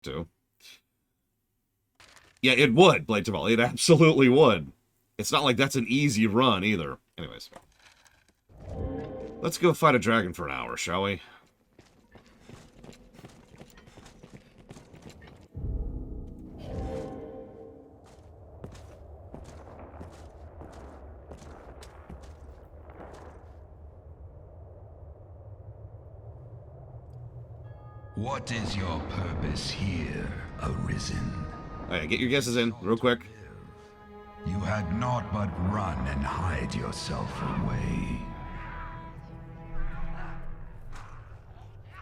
to. Yeah, it would, Blade Jamal. It absolutely would. It's not like that's an easy run, either. Anyways. Let's go fight a dragon for an hour, shall we? What is your purpose here, Arisen? Alright, get your guesses in, real quick. You had naught but run and hide yourself away.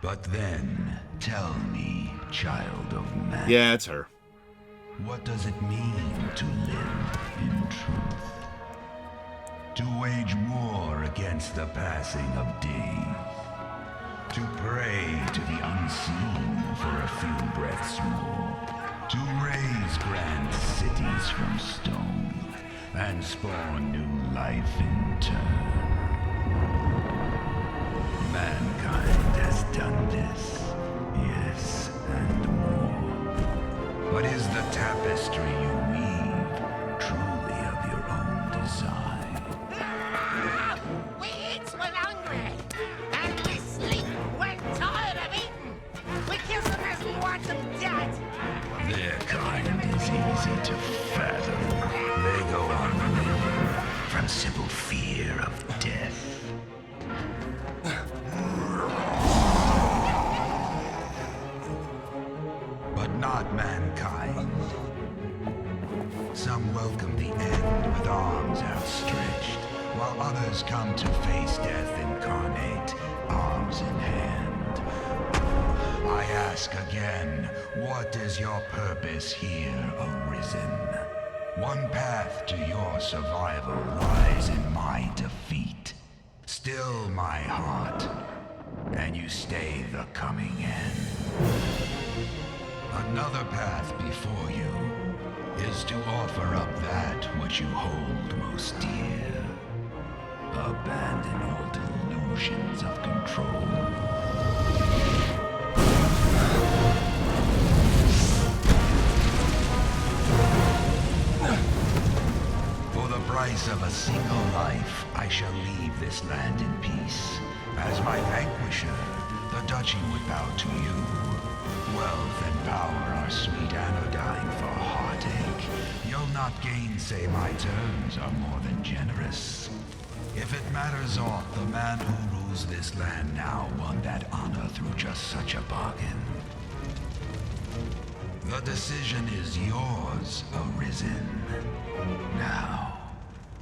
But then, tell me, child of man. Yeah, it's her. What does it mean to live in truth? To wage war against the passing of days. To pray to the unseen for a few breaths more. To raise grand cities from stone and spawn new life in turn. Mankind has done this, yes, and more. But is the tapestry you weave truly of your own design? We eat when hungry, and we sleep when tired of eating. We kill them as we want them dead. Their kind is easy to fathom. They go on living from simple fear of death. But not mankind. Some welcome the end with arms outstretched, while others come to face death incarnate, arms in hand. I ask again, what is your purpose here, Arisen? One path to your survival lies in my defeat. Still my heart, and you stay the coming end. Another path before you is to offer up that which you hold most dear. Abandon all delusions of control. For the price of a single life, I shall leave this land in peace. As my vanquisher, the duchy would bow to you. Wealth and power are sweet anodyne for heartache. You'll not gainsay my terms are more than generous. If it matters aught, the man who rules this land now won that honor through just such a bargain. The decision is yours, Arisen. Now,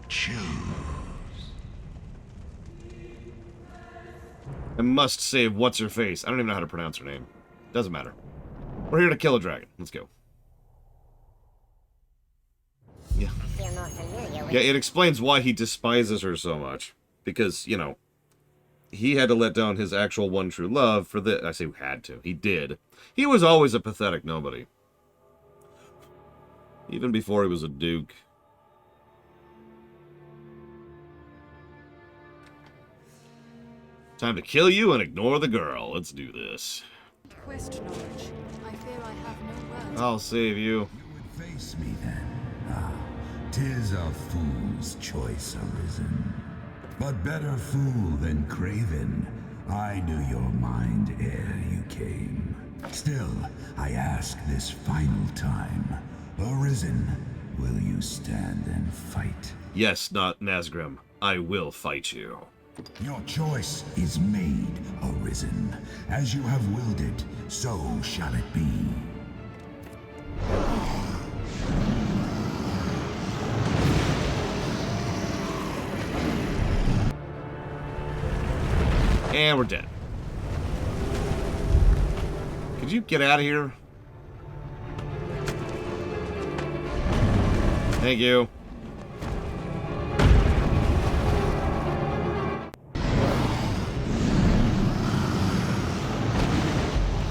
choose. I must save what's-her-face. I don't even know how to pronounce her name. Doesn't matter. We're here to kill a dragon. Let's go. Yeah. Yeah, it explains why he despises her so much. Because, you know, he had to let down his actual one true love for this. I say had to. He did. He was always a pathetic nobody. Even before he was a duke. Time to kill you and ignore the girl. Let's do this. Quest knowledge. I fear I have no words. I'll save you. You would face me then. Ah, 'tis a fool's choice, Arisen. But better fool than craven. I knew your mind ere you came. Still, I ask this final time. Arisen, will you stand and fight? Yes, not Nazgrim. I will fight you. Your choice is made, Arisen. As you have willed it, so shall it be. And we're dead. Could you get out of here? Thank you.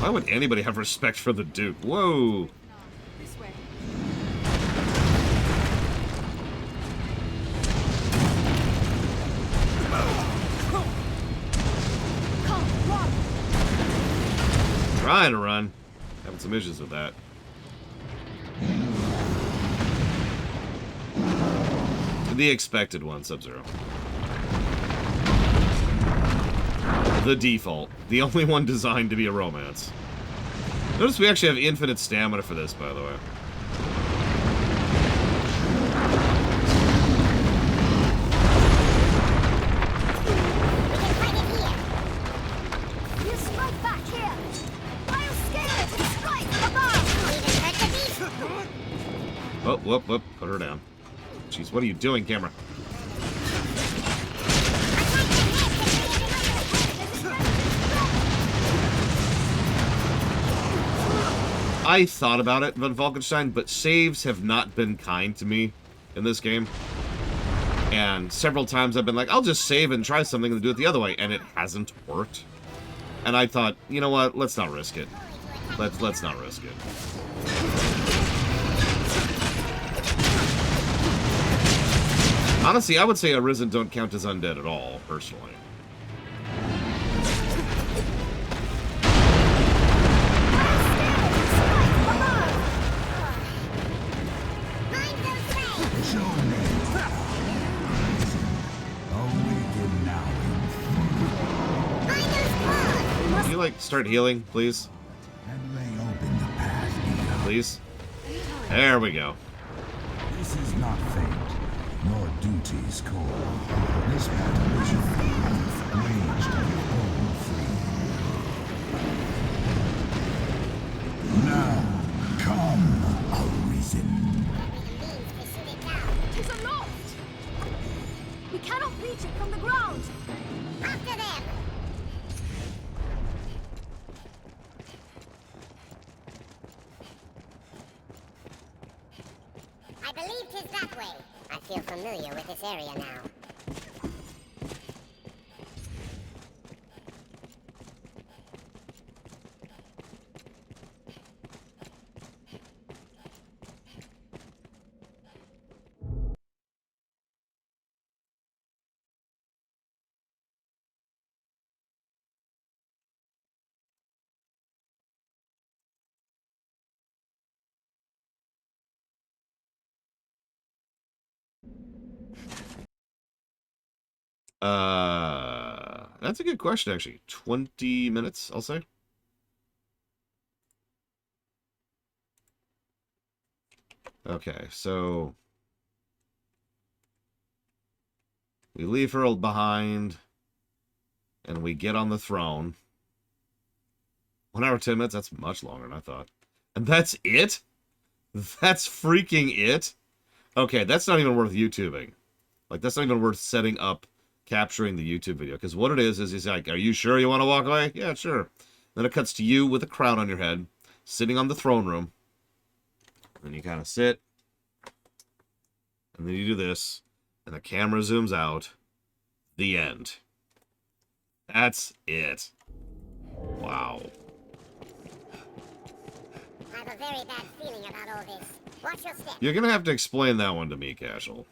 Why would anybody have respect for the Duke? Whoa. This way. Trying to run. Have Having some issues with that. The expected one, Sub-Zero. The default. The only one designed to be a romance. Notice we actually have infinite stamina for this, by the way. You strike back here! I'll scale it and strike above! Even hurt the beast! Oh, whoop, whoop. Put her down. Jeez, what are you doing, camera? I thought about it, Von Falkenstein, but saves have not been kind to me in this game. And several times I've been like, I'll just save and try something and do it the other way, and it hasn't worked. And I thought, you know what? Let's not risk it. Let's not risk it. Honestly, I would say Arisen don't count as undead at all, personally. Can you, like, start healing, please? And lay open the path. Please? There we go. This is not fate, nor duty's call. This battle is waged on your own free. Now, come, Arisen. It's a loft! We cannot reach it from the ground! After them! I believe 'tis that way. I feel familiar with this area now. That's a good question, actually. 20 minutes, I'll say. Okay, so we leave her behind, and we get on the throne. 1 hour, 10 minutes, that's much longer than I thought. And that's it? That's freaking it? Okay, that's not even worth YouTubing. Like, that's not even worth setting up capturing the YouTube video. Because what it is he's like, are you sure you want to walk away? Yeah, sure. Then it cuts to you with a crown on your head, sitting on the throne room. And you kind of sit. And then you do this. And the camera zooms out. The end. That's it. Wow. I have a very bad feeling about all this. Watch your step. You're going to have to explain that one to me, Casual.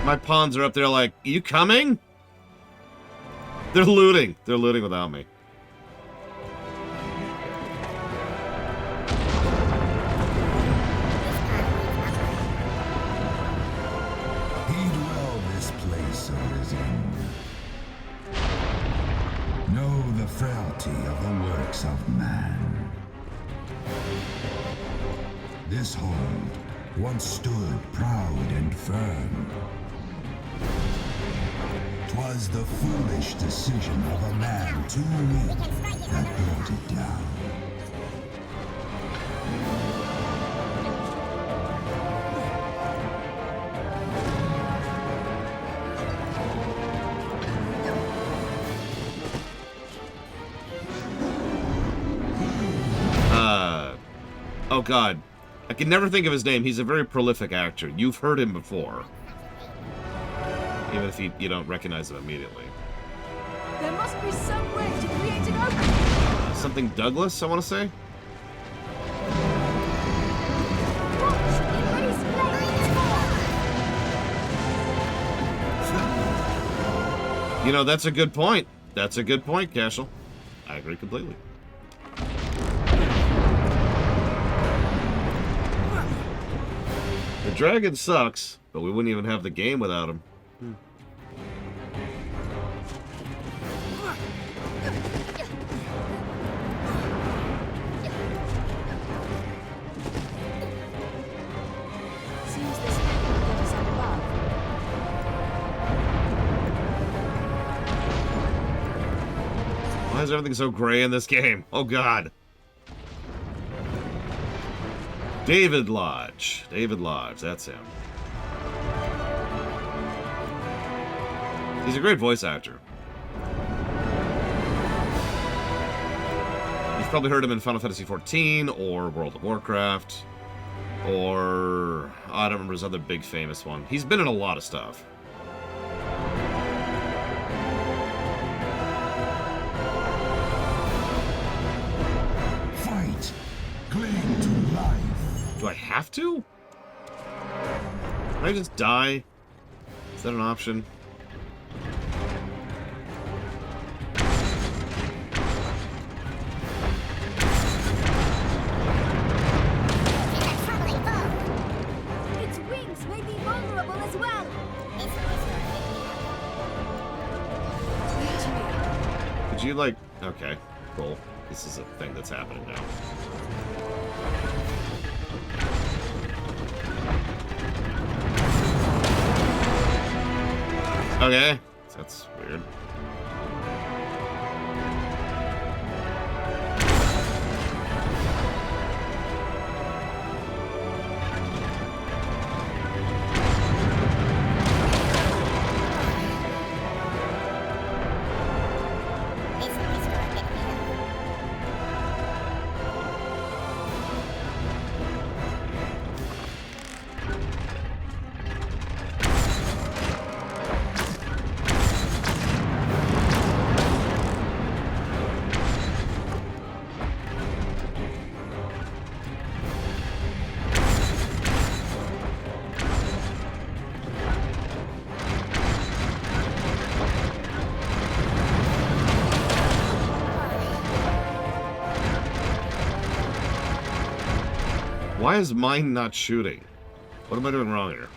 My pawns are up there like, you coming? They're looting. They're looting without me. Heed well this place, Arisen. Know the frailty of the works of man. This home once stood proud and firm. 'Twas the foolish decision of a man too weak that brought it down. Oh god. I can never think of his name. He's a very prolific actor. You've heard him before. Even if you don't recognize him immediately. There must be some way to create an opening. Something Douglas, I want to say? Watch! Everybody's playing. You know, that's a good point. That's a good point, Cashel. I agree completely. The dragon sucks, but we wouldn't even have the game without him. Seems this thing will get us up above. Why is everything so gray in this game? Oh god. David Lodge. David Lodge, that's him. He's a great voice actor. You've probably heard him in Final Fantasy XIV, or World of Warcraft, or... I don't remember his other big famous one. He's been in a lot of stuff. Fight! Cling to life! Do I have to? Can I just die? Is that an option? In a troubling foe. Its wings may be vulnerable as well. Could you, like... Okay, cool. This is a thing that's happening now. Okay, that's weird. Why is mine not shooting? What am I doing wrong here?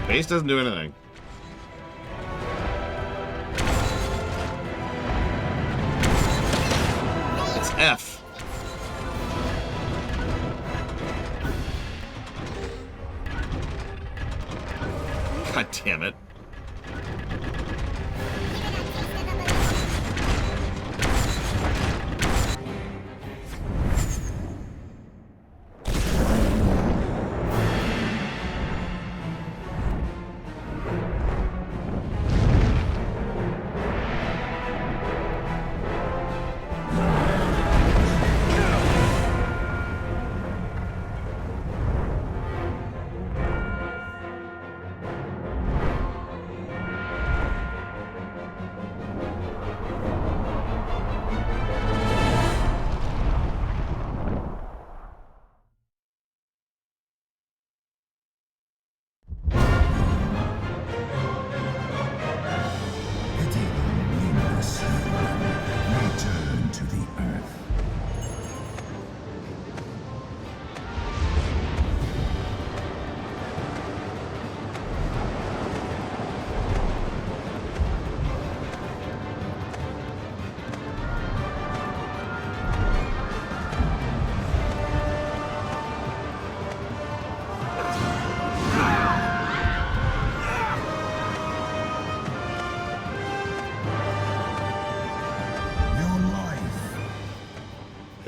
Base doesn't do anything. It's F. God damn it.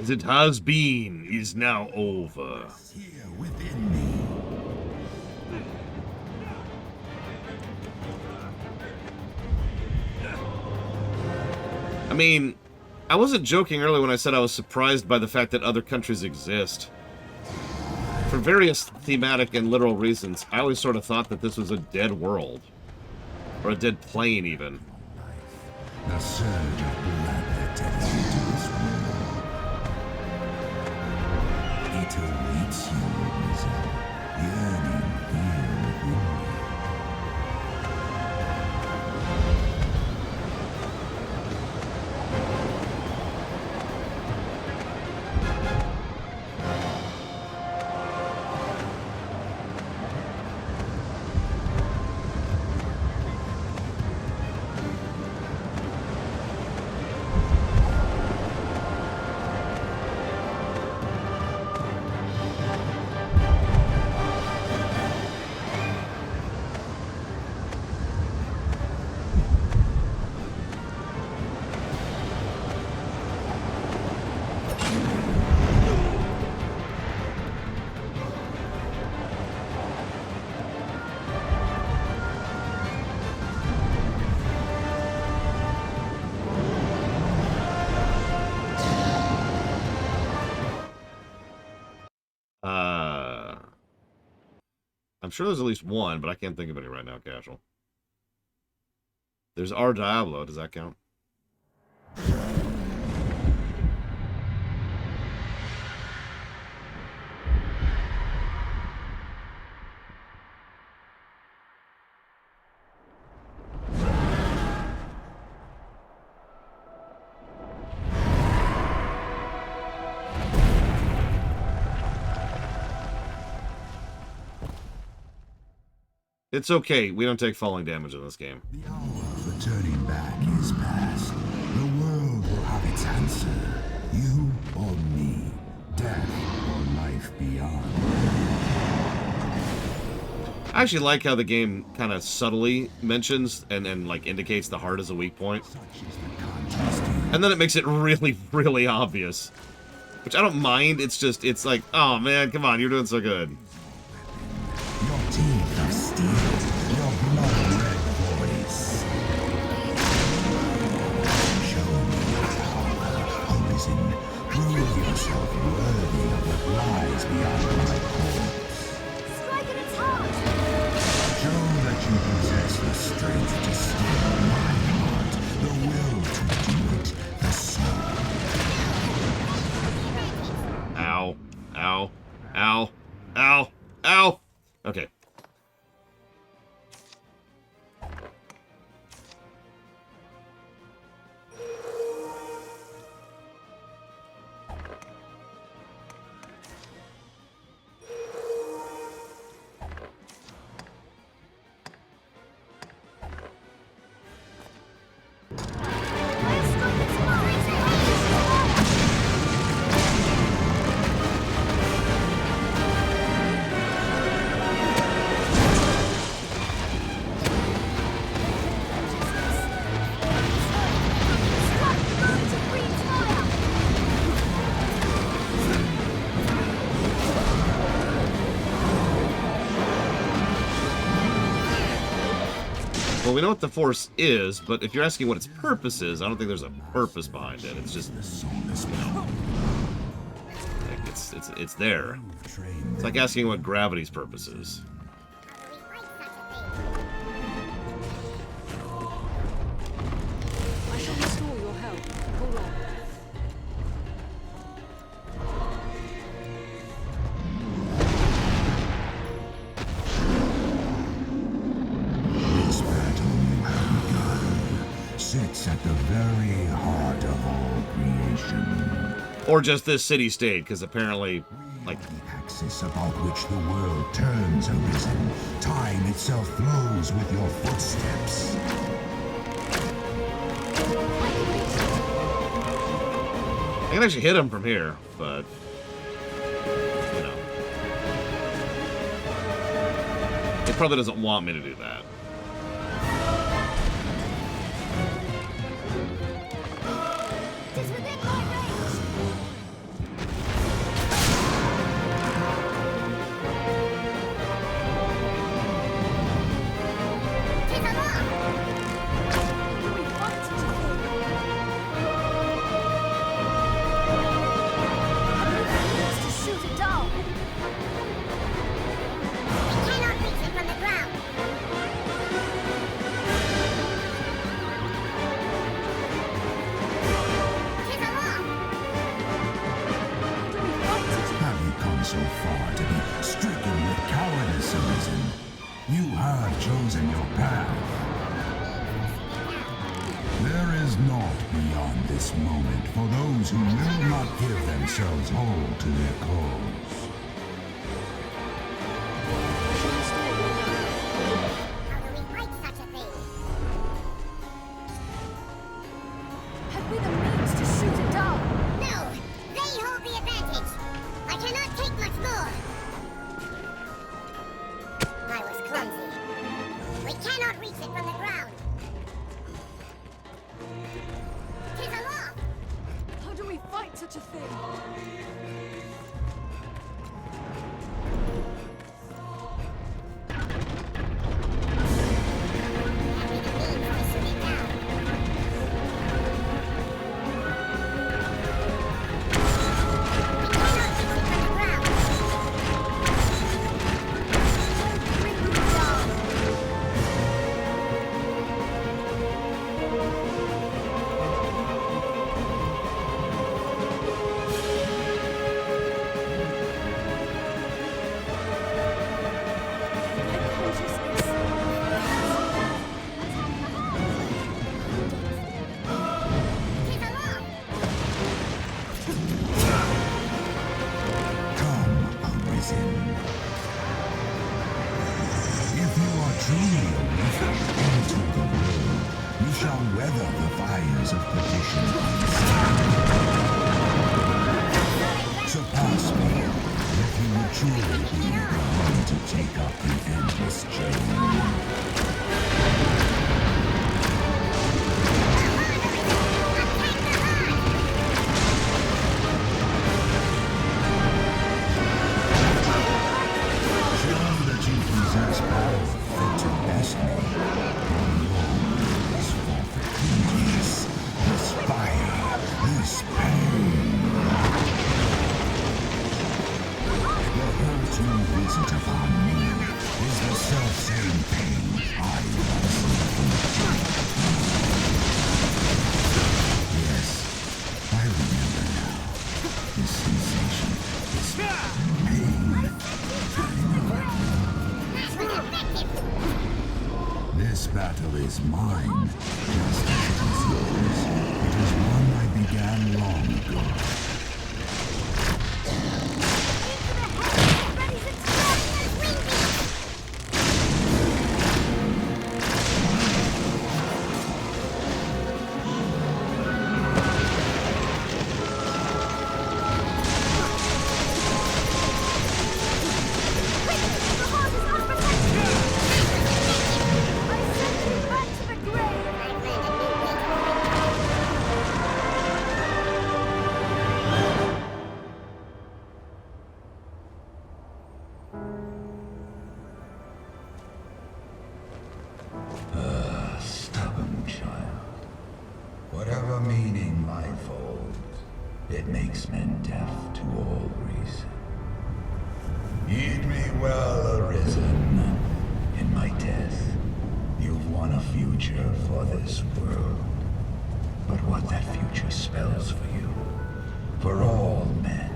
As it has been is now over. Here within me. I mean, I wasn't joking earlier when I said I was surprised by the fact that other countries exist. For various thematic and literal reasons, I always sort of thought that this was a dead world. Or a dead plane, even. The surge of blood that takes you to this world. It awaits you, Risen, yearning here within me. I'm sure there's at least one, but I can't think of any right now, Casual. There's our Diablo. Does that count? It's okay. We don't take falling damage in this game. The hour for turning back is past. The world will have its answer. You or me. Death or life beyond. I actually like how the game kind of subtly mentions and like indicates the heart as a weak point. Such is the contest you And then it makes it really, really obvious. Which I don't mind. It's just, it's like, oh man, come on, you're doing so good. Your teeth of steel, your blood-red voice. Show me your power, Arisen. Prove yourself worthy of what lies beyond my corpse. Strike at its heart! Show that you possess the strength to steal my heart, the will to do it, the soul. Ow. Ow. Ow. Ow. Ow. Okay. Strike its heart! Well, we know what the Force is, but if you're asking what its purpose is, I don't think there's a purpose behind it. It's just, The soulless power. like, it's there. Train It's like asking what gravity's purpose is. I shall restore your health. Hold on. This battle you have begun sits at the very heart of all creation. Or just this city-state, because apparently, like, The axis about which the world turns, Arisen. Time itself flows with your footsteps. I can actually hit him from here, but, you know. It probably doesn't want me to do that. It is within my range! chosen your path. There is naught beyond this moment for those who will not give themselves whole to their cause. How do we fight such a thing? Have we the means to shoot it down? No! They hold the advantage! I cannot take much more! I was clumsy. We cannot reach it from the ground! Tis aloft! How do we fight such a thing? This battle is mine, just as it is yours. It is one I began long ago. Stubborn child. Whatever meaning life holds, it makes men deaf to all reason. Heed me well, Arisen. In my death, you've won a future for this world. But what that future spells for you, for all men,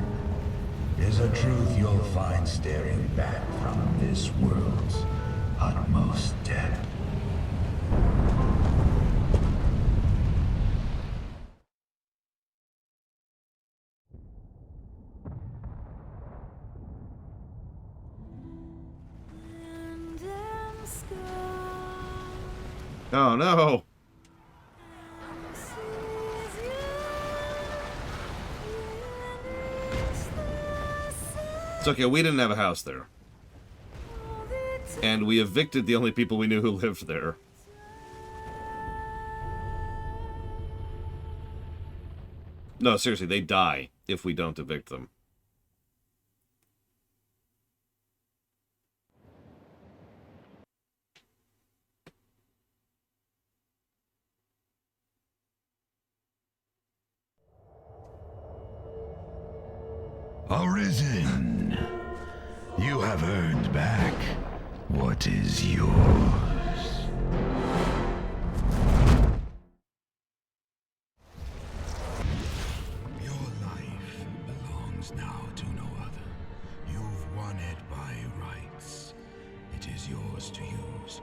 is a truth you'll find staring back from this world's utmost depth. Oh no! It's okay, we didn't have a house there. And we evicted the only people we knew who lived there. No, seriously, they die if we don't evict them. Arisen, you have earned back what is yours. Your life belongs now to no other. You've won it by rights. It is yours to use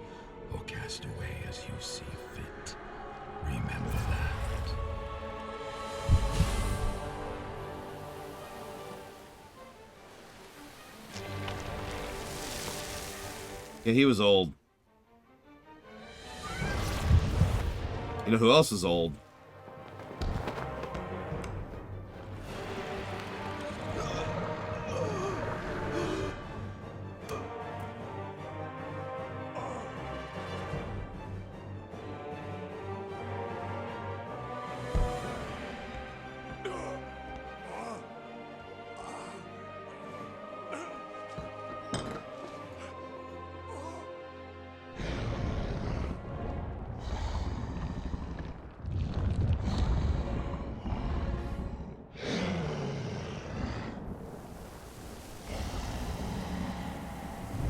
Yeah, he was old. You know who else is old?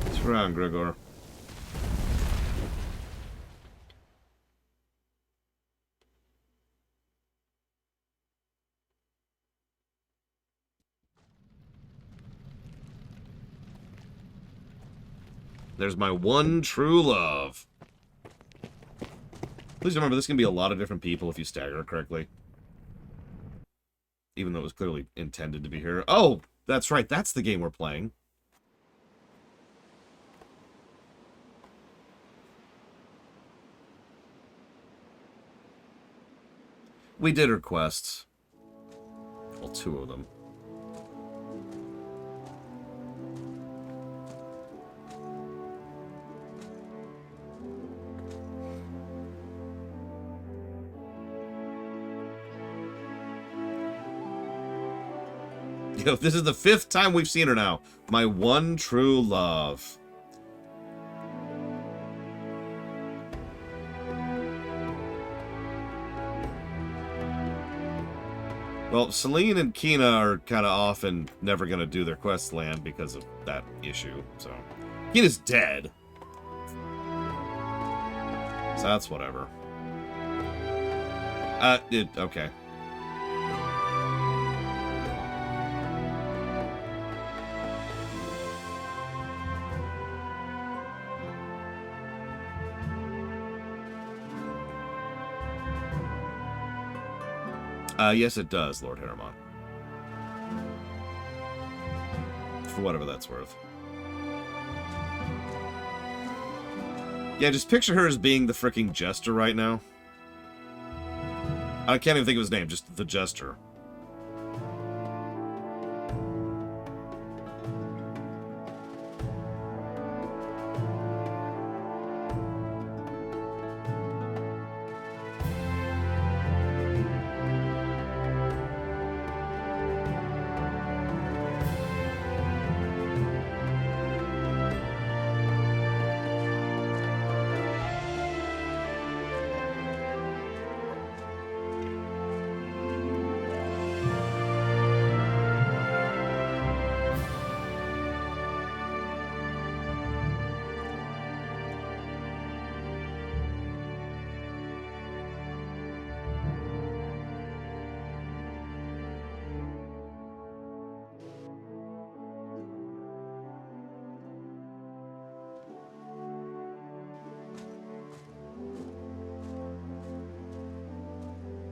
What's wrong, Gregor? There's my one true love. Please remember, this can be a lot of different people if you stagger it correctly. Even though it was clearly intended to be here. Oh, that's right. That's the game we're playing. We did her quests. Well, 2 of them. Yo, this is the 5th time we've seen her now. My one true love. Well, Celine and Kina are kind of often never going to do their quest land because of that issue, so... Kina's dead. So that's whatever. Okay. Yes, it does, Lord Harriman. For whatever that's worth. Yeah, just picture her as being the freaking Jester right now. I can't even think of his name, just the Jester.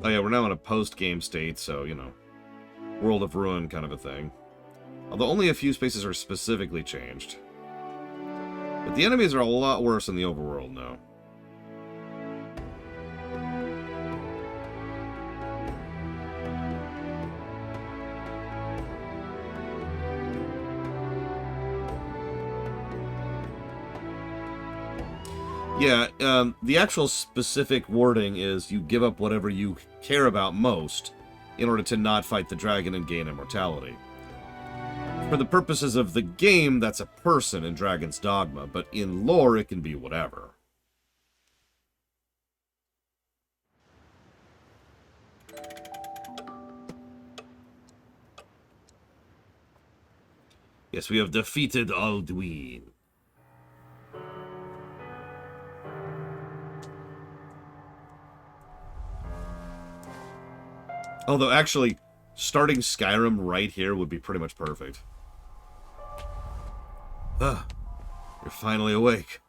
Oh yeah, we're now in a post-game state, so, you know, World of Ruin kind of a thing. Although only a few spaces are specifically changed. But the enemies are a lot worse in the overworld now. Yeah, the actual specific wording is you give up whatever you care about most in order to not fight the dragon and gain immortality. For the purposes of the game, that's a person in Dragon's Dogma, but in lore, it can be whatever. Yes, we have defeated Alduin. Although, actually, starting Skyrim right here would be pretty much perfect. Ah, you're finally awake.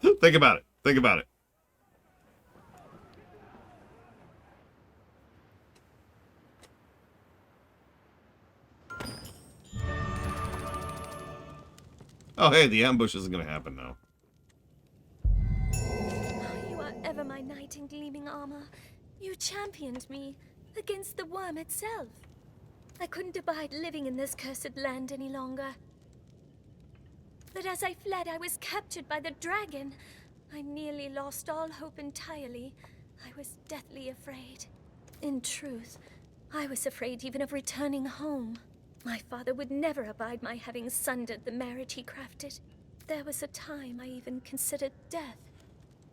Think about it. Think about it. Oh, hey, the ambush isn't going to happen now. You are ever my knight in gleaming armor. You championed me against the worm itself. I couldn't abide living in this cursed land any longer. But as I fled, I was captured by the dragon. I nearly lost all hope entirely. I was deathly afraid. In truth, I was afraid even of returning home. My father would never abide my having sundered the marriage he crafted. There was a time I even considered death.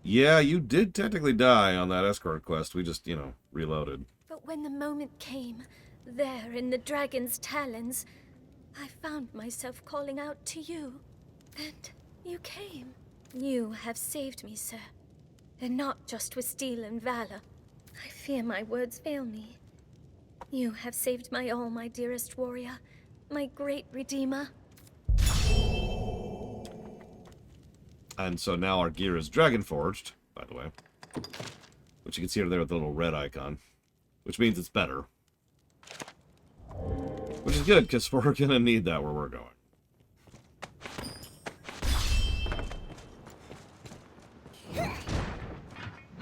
Yeah, you did technically die on that escort quest. We just, reloaded. But when the moment came, there in the dragon's talons, I found myself calling out to you. And you came. You have saved me, sir. And not just with steel and valor. I fear my words fail me. You have saved my all, my dearest warrior. My great redeemer. And so now our gear is dragon forged, by the way. Which you can see over there with the little red icon. Which means it's better. Which is good, because we're going to need that where we're going.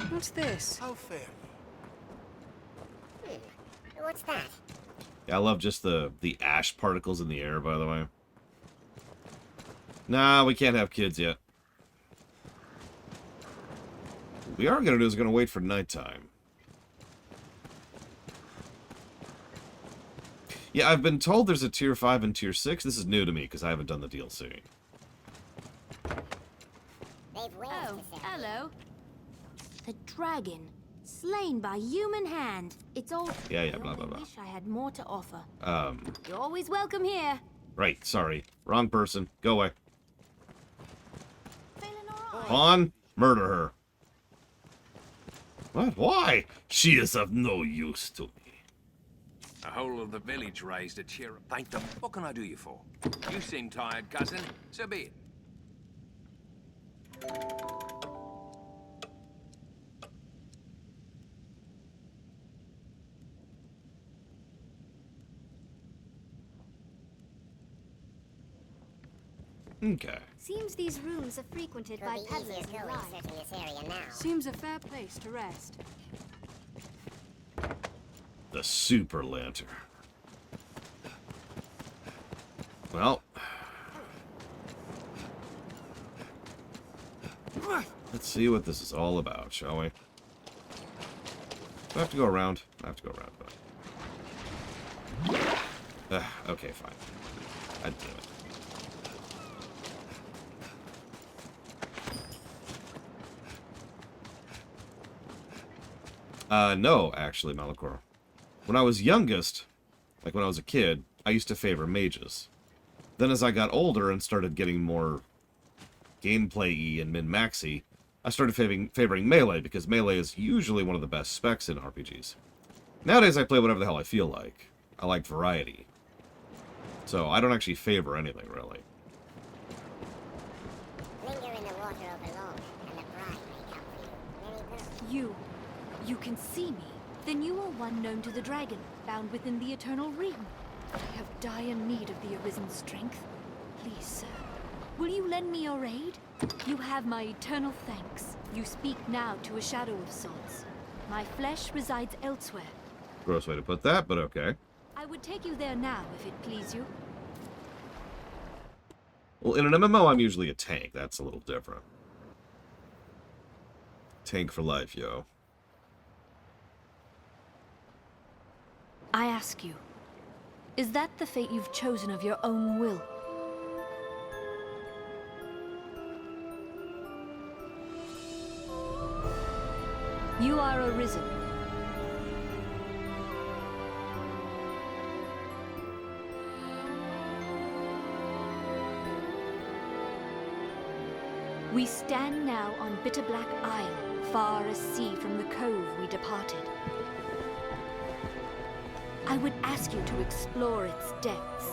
What's this? How fair. What's that? Yeah, I love just the ash particles in the air, by the way. Nah, we can't have kids yet. What we are going to do is going to wait for nighttime. Yeah, I've been told there's a tier 5 and tier 6. This is new to me, because I haven't done the DLC. Oh, hello. The dragon, slain by human hand. It's all. Yeah, blah, blah, blah. I wish I had more to offer. Um, You're always welcome here. right, sorry. Wrong person. Go away. Feeling alright? Pawn, murder her. What? Why? She is of no use to me. The whole of the village raised a cheer. Thank them. What can I do you for? You seem tired, cousin. So be it. Okay. seems these rooms are frequented by peddlers and ride. searching this area now. Seems a fair place to rest. The super lantern. Well. Let's see what this is all about, shall we? Do I have to go around? I have to go around. But... okay, fine. I'd do it. No, actually, Malachor. When I was youngest, like when I was a kid, I used to favor mages. Then as I got older and started getting more gameplay-y and min-maxy, I started favoring melee, because melee is usually one of the best specs in RPGs. Nowadays I play whatever the hell I feel like. I like variety. So I don't actually favor anything, really. Linger in the water overlong, and the bride may come for you. Many pearls. You can see me. Then you are one known to the dragon, bound within the eternal realm. I have dire need of the arisen strength. Please, sir, will you lend me your aid? You have my eternal thanks. You speak now to a shadow of sorts. My flesh resides elsewhere. Gross way to put that, but okay. I would take you there now, if it please you. Well, in an MMO, I'm usually a tank. That's a little different. Tank for life, yo. I ask you, is that the fate you've chosen of your own will? You are arisen. We stand now on Bitterblack Isle, far as sea from the cove we departed. I would ask you to explore its depths.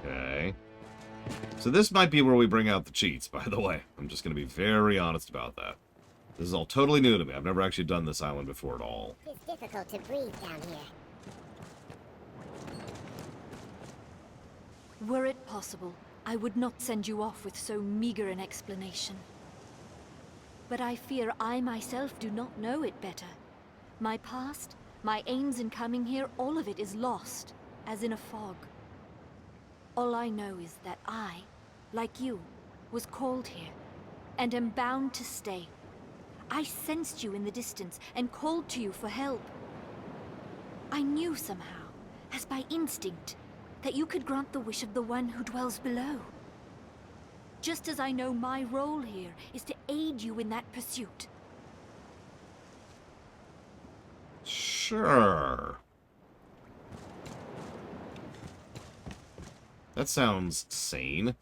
Okay. So this might be where we bring out the cheats, by the way. I'm just going to be very honest about that. This is all totally new to me. I've never actually done this island before at all. It's difficult to breathe down here. Were it possible, I would not send you off with so meager an explanation. But I fear I myself do not know it better. My past, my aims in coming here, all of it is lost, as in a fog. All I know is that I, like you, was called here, and am bound to stay. I sensed you in the distance, and called to you for help. I knew somehow, as by instinct, that you could grant the wish of the one who dwells below. Just as I know my role here is to aid you in that pursuit. Sure. That sounds sane.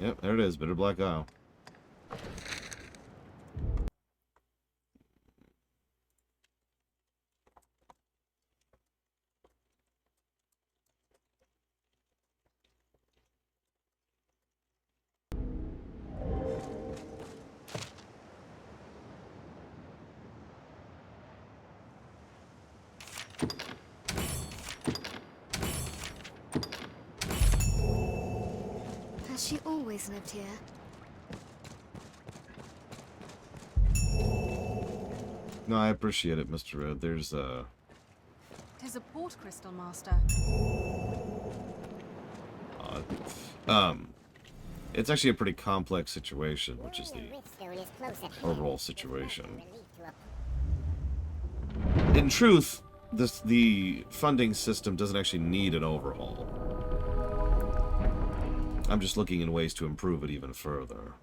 Yep, there it is, Bitter Black Isle. Has she always lived here? No, I appreciate it, Mr. Red. There's, Tis a port crystal, Master. it's actually a pretty complex situation, which is the Riftstone is close at hand. overall situation. Relief to a In truth, the funding system doesn't actually need an overhaul. I'm just looking in ways to improve it even further.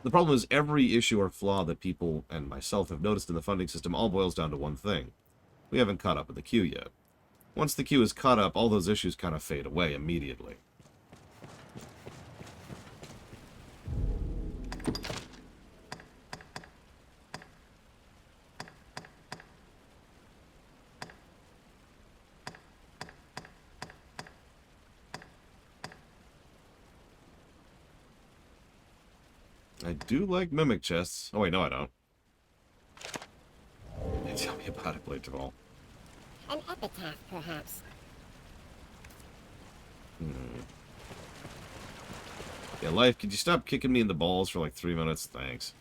The problem is every issue or flaw that people and myself have noticed in the funding system all boils down to one thing. We haven't caught up with the queue yet. Once the queue is caught up, all those issues kind of fade away immediately. I do like mimic chests. Oh wait, no I don't. Tell me about it, Blade Javal. An epitaph, perhaps. Yeah, life, could you stop kicking me in the balls for like 3 minutes? Thanks.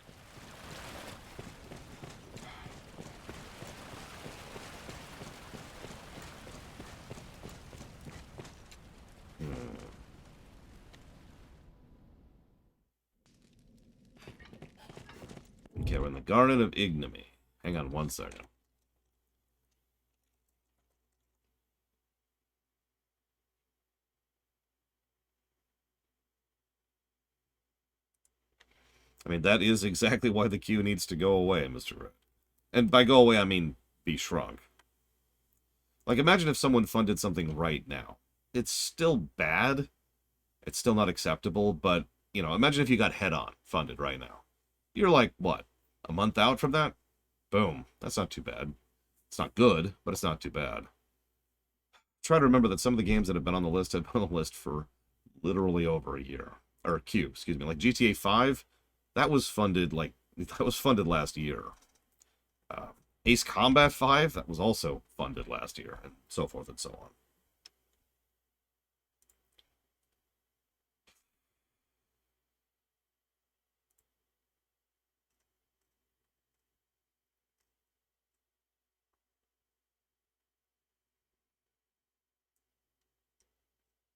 Okay, we're in the Garden of Ignominy. Hang on one second. I mean, that is exactly why the queue needs to go away, Mr. Red. And by go away, I mean be shrunk. Like, imagine if someone funded something right now. It's still bad. It's still not acceptable, but, you know, imagine if you got Head On funded right now. You're like, what, a month out from that? Boom. That's not too bad. It's not good, but it's not too bad. Try to remember that some of the games that have been on the list have been on the list for literally over a year. Or Q, excuse me. Like GTA 5, that was funded last year. Ace Combat 5, that was also funded last year, and so forth and so on.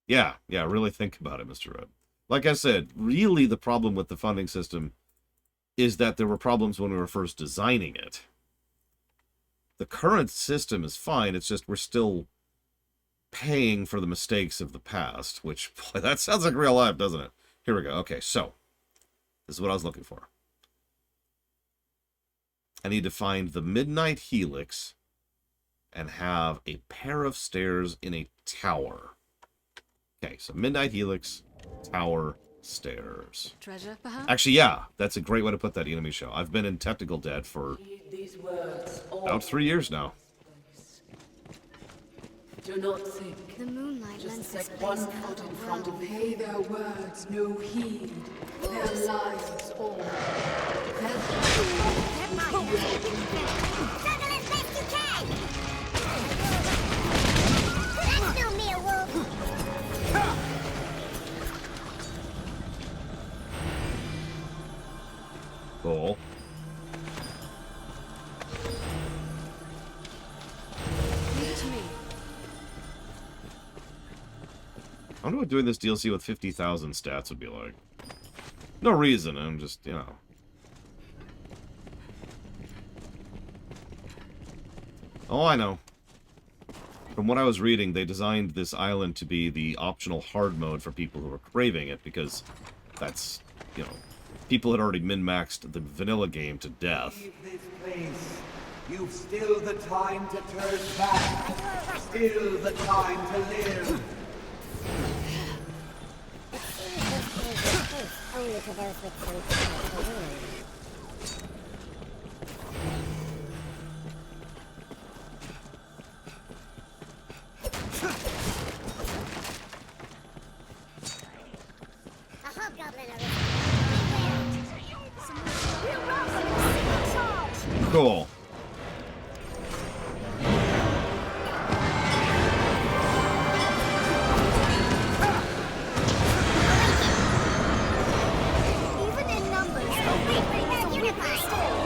Yeah, really think about it, Mr. Red. Like I said, really the problem with the funding system is that there were problems when we were first designing it. The current system is fine, it's just we're still paying for the mistakes of the past, which, boy, that sounds like real life, doesn't it? Here we go. Okay, so, this is what I was looking for. I need to find the Midnight Helix and have a pair of stairs in a tower. Okay, so Midnight Helix, tower, stairs. Treasure, perhaps? Actually, yeah, that's a great way to put that, Enemy Show. I've been in technical debt for about 3 years now. Do not think. The moonlight Just lends step this one place foot in another front of world. pay their words no heed. Their lives all. Their Juggle as best you can! That's no mere wolf! Cool. Leave it to me. I wonder what doing this DLC with 50,000 stats would be like. No reason, I'm just, you know. Oh, I know. From what I was reading, they designed this island to be the optional hard mode for people who are craving it, because that's, you know, people had already min-maxed the vanilla game to death. Leave this place. You've still the time to turn back. Still the time to live. Only to those with some power to win. A hobgoblin Cool. even in numbers, a weak is a weakness still.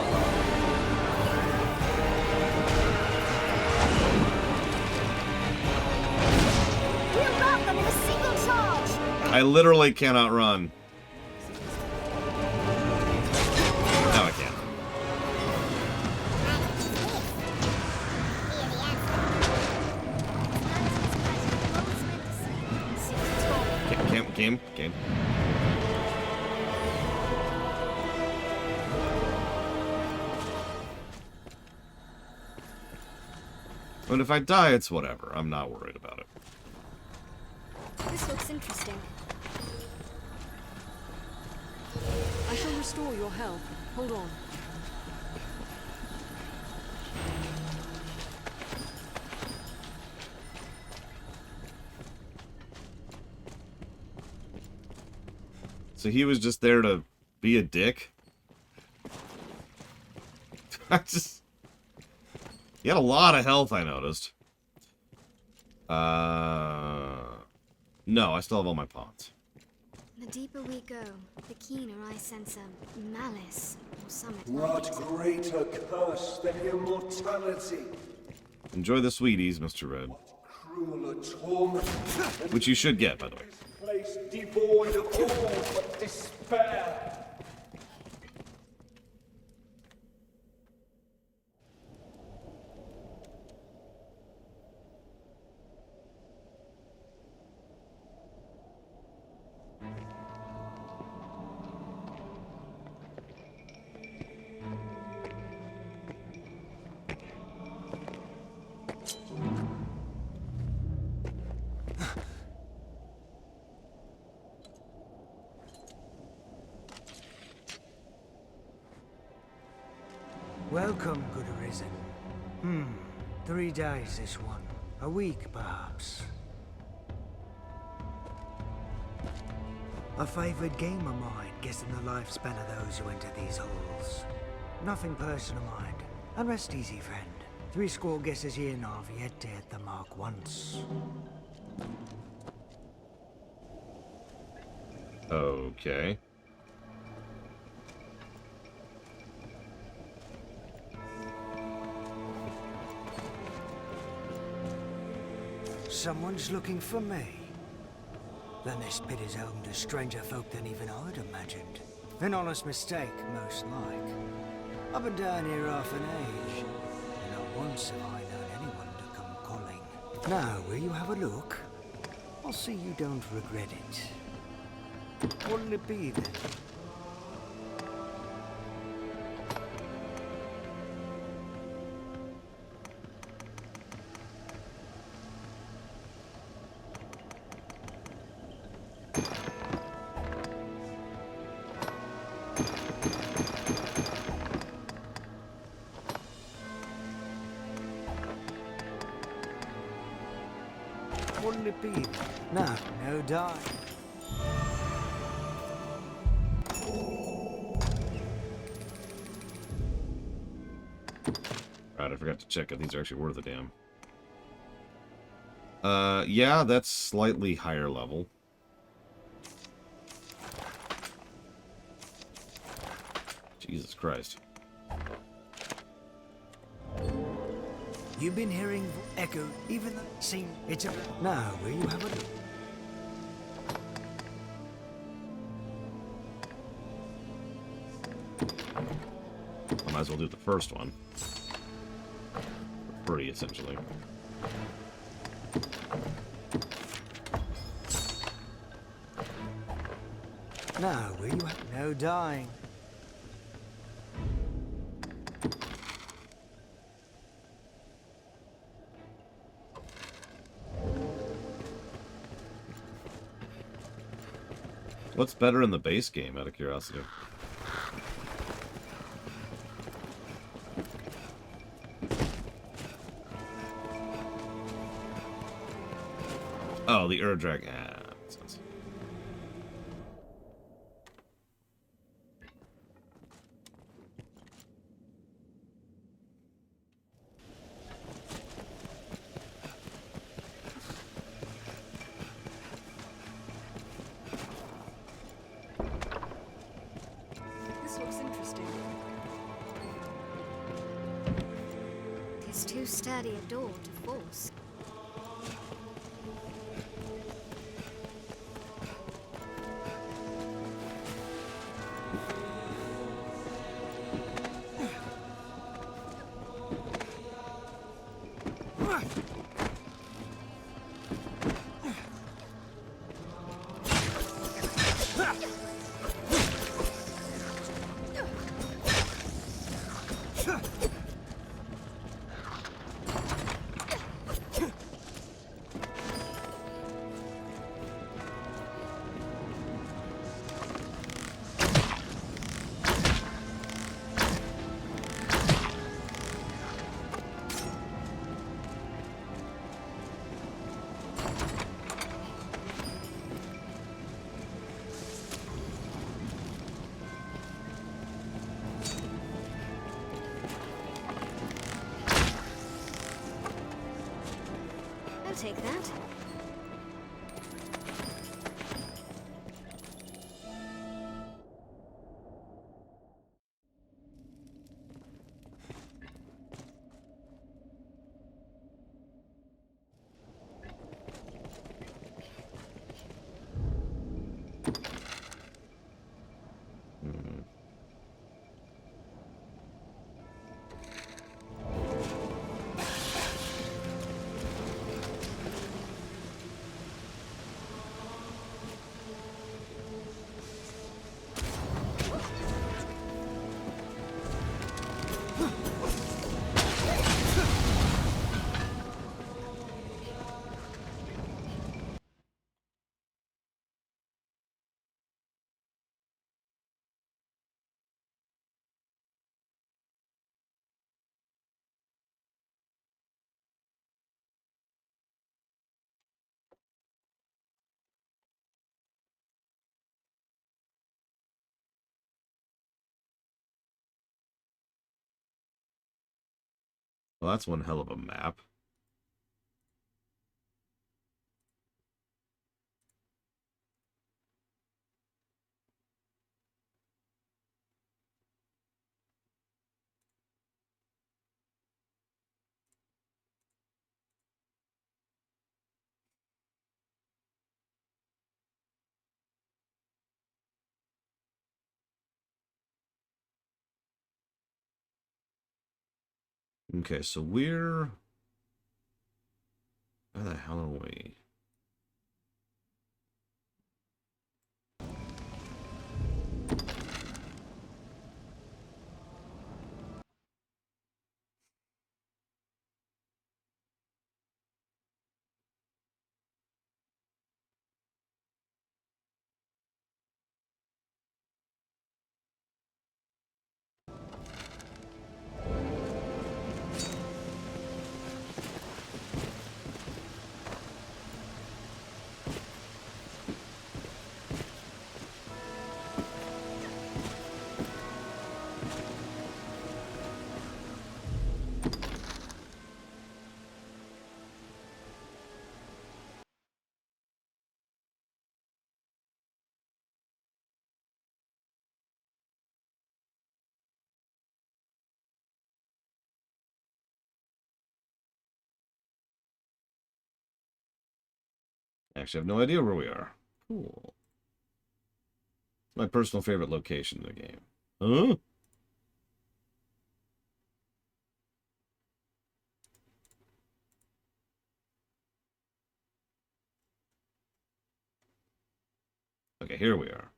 We'll rout them in a single charge. I literally cannot run. No, I can't. Game. And if I die, it's whatever. I'm not worried about it. This looks interesting. I shall restore your health. Hold on. So he was just there to be a dick? He had a lot of health, I noticed. No, I still have all my pots. The deeper we go, the keener I sense a malice or summit. What greater curse than immortality? Enjoy the sweeties, Mr. Red. Crueler torment. Which you should get, by the way. Place devoid of all but despair. Welcome, good arisen. 3 days this one. A week, perhaps. A favored game of mine, guessing the lifespan of those who enter these halls. Nothing personal, mind. And rest easy, friend. 3 score guesses here now have yet to hit the mark once. Okay. Someone's looking for me. Then this pit is home to stranger folk than even I'd imagined. An honest mistake, most like. I've been down here half an age, and not once have I known anyone to come calling. Now, will you have a look? I'll see you don't regret it. What'll it be, then? wouldn't it be? No, no die. Right, I forgot to check if these are actually worth a damn. Yeah, that's slightly higher level. Jesus Christ. You've been hearing echo, even the scene. It's a... Now, will you have it? I might as well do the first one. For free, essentially. Now, will you have... No dying. What's better in the base game, out of curiosity? Oh, the Ur-Drag. Ah, makes sense. This looks interesting. It's too sturdy a door to force. I'll take that. Well, that's one hell of a map. Okay, so we're... Where the hell are we? Actually, I have no idea where we are. Cool. It's my personal favorite location in the game. Huh? Okay, here we are.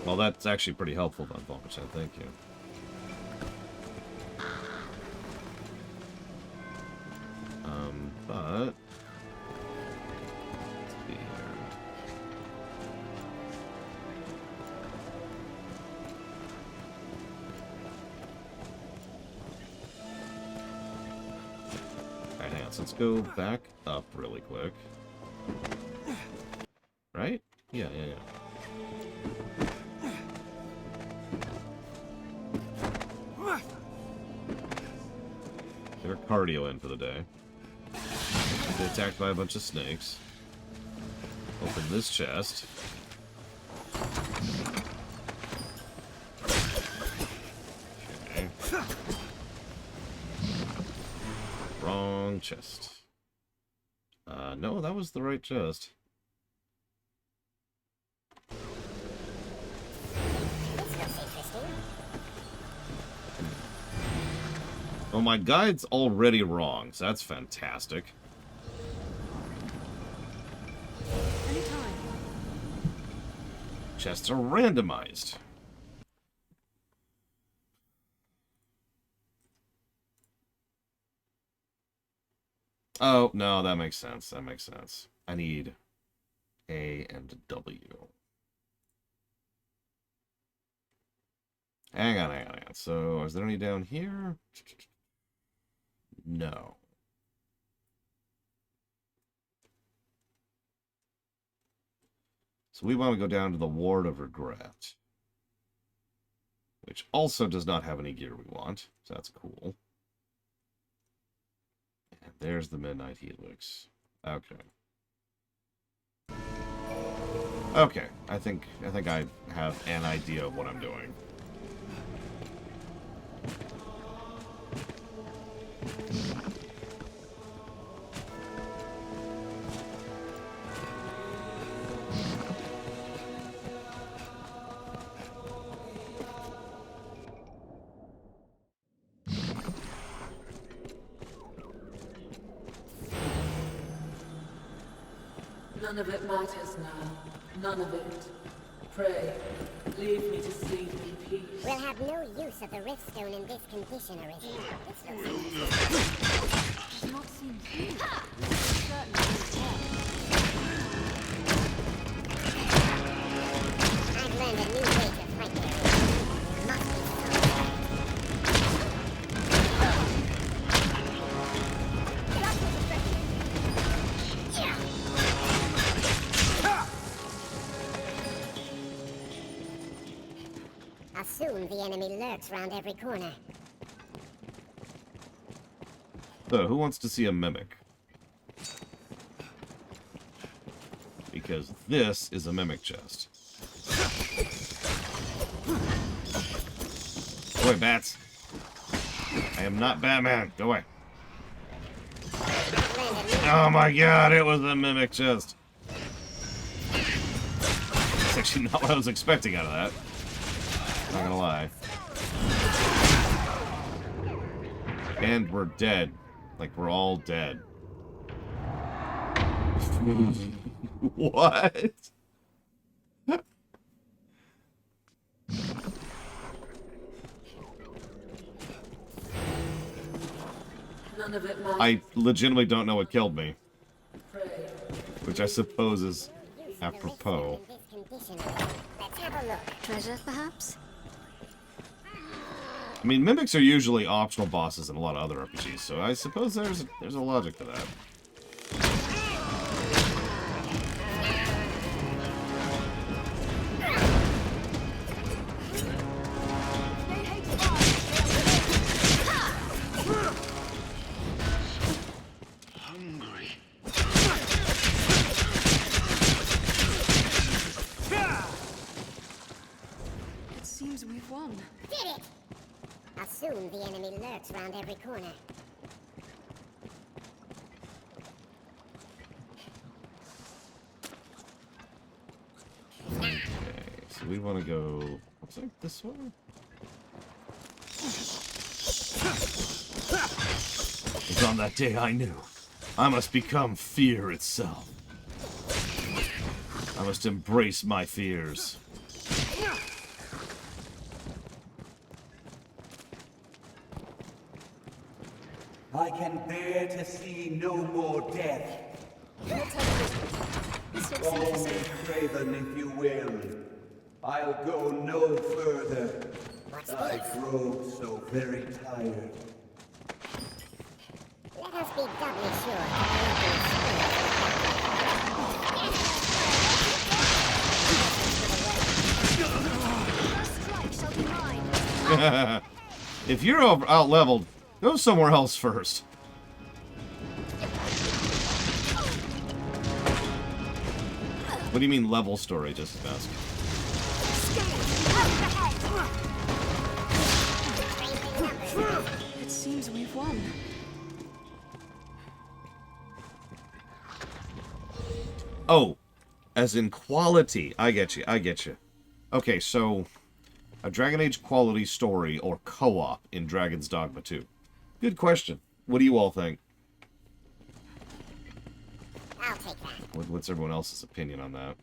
Well, that's actually pretty helpful, then, Volkachan. Thank you. But... let's see here. Alright, hang on. So let's go back up really quick. Right? Yeah. Get our cardio in for the day. Get attacked by a bunch of snakes. Open this chest. Okay. Wrong chest. No, that was the right chest. Well, my guide's already wrong, so that's fantastic. Anytime. Chests are randomized. Oh, no, that makes sense. That makes sense. I need A and W. Hang on. So, is there any down here? No. So we want to go down to the Ward of Regret. Which also does not have any gear we want. So that's cool. And there's the Midnight Helix. Okay. Okay. I think I have an idea of what I'm doing. None of it matters now. None of it. Pray, leave me to sleep in peace. We'll have no use of the Riftstone in this condition, Arisen. Does not seem huge. Certainly is dead. I've learned a new way to fight there. Must be Soon the enemy lurks round every corner. So, who wants to see a mimic? Because this is a mimic chest. Go away, bats. I am not Batman. Go away. Oh my god, it was a mimic chest. That's actually not what I was expecting out of that. Not gonna lie. And we're dead. Like, we're all dead. What? None of it matters. I legitimately don't know what killed me. Which I suppose is apropos. Let's have a look. Treasure, perhaps? I mean, mimics are usually optional bosses in a lot of other RPGs, so I suppose there's a logic to that. seems we've won. Did it! How soon the enemy lurks round every corner. Okay, so we want to go, looks like this way? It was on that day I knew. I must become fear itself. I must embrace my fears. I can bear to see no more death. Call me Craven if you will. I'll go no further. I grow so very tired. Let us be doubly sure that If you're out leveled, go somewhere else first. What do you mean level story, just ask? It seems we've won. Oh, as in quality. I get you, I get you. Okay, so a Dragon Age quality story or co-op in Dragon's Dogma 2. Good question. What do you all think? I'll take that. What's everyone else's opinion on that?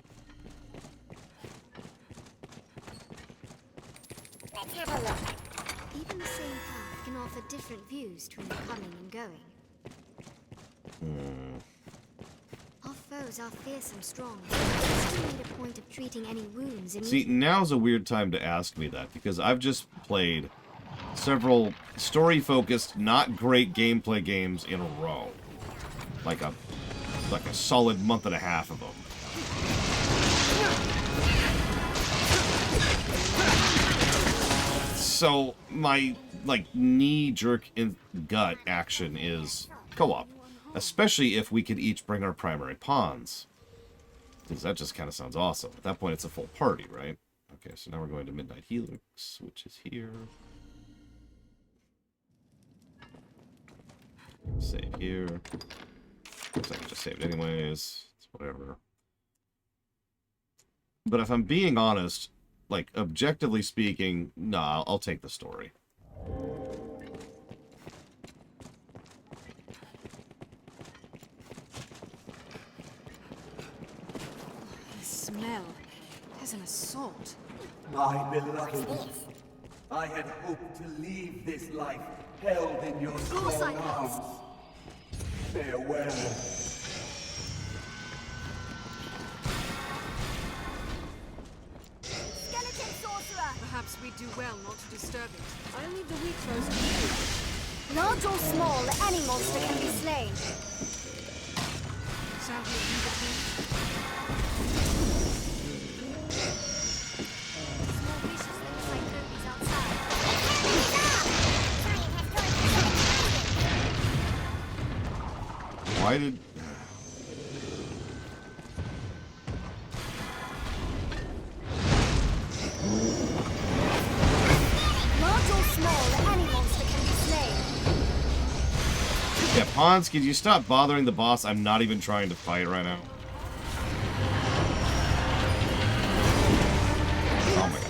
Let's have a look. Even the same path can offer different views between coming and going. Our foes are fearsome strong. We still made a point of treating any wounds See, now's a weird time to ask me that, because I've just played several story-focused, not great gameplay games in a row. Like a solid month and a half of them. So my knee-jerk gut action is co-op, especially if we could each bring our primary pawns, because that just kind of sounds awesome. At that point, it's a full party, right? Okay, so now we're going to Midnight Helix, which is here. Save here. Looks like I just saved anyways. It's whatever. But if I'm being honest, like, objectively speaking, nah, I'll take the story. The smell. There's an assault. My beloved, I had hoped to leave this life held in your strong arms. Farewell. Skeleton sorcerer! Perhaps we do well not to disturb it. I'll leave the weak foes to you. Large or small, any monster can be slain. Sound the in-between. Small vicious things like gobies outside. Why did... Large or small, any monster can be slain. Yeah, Pawns, could you stop bothering the boss? I'm not even trying to fight right now. Oh my god.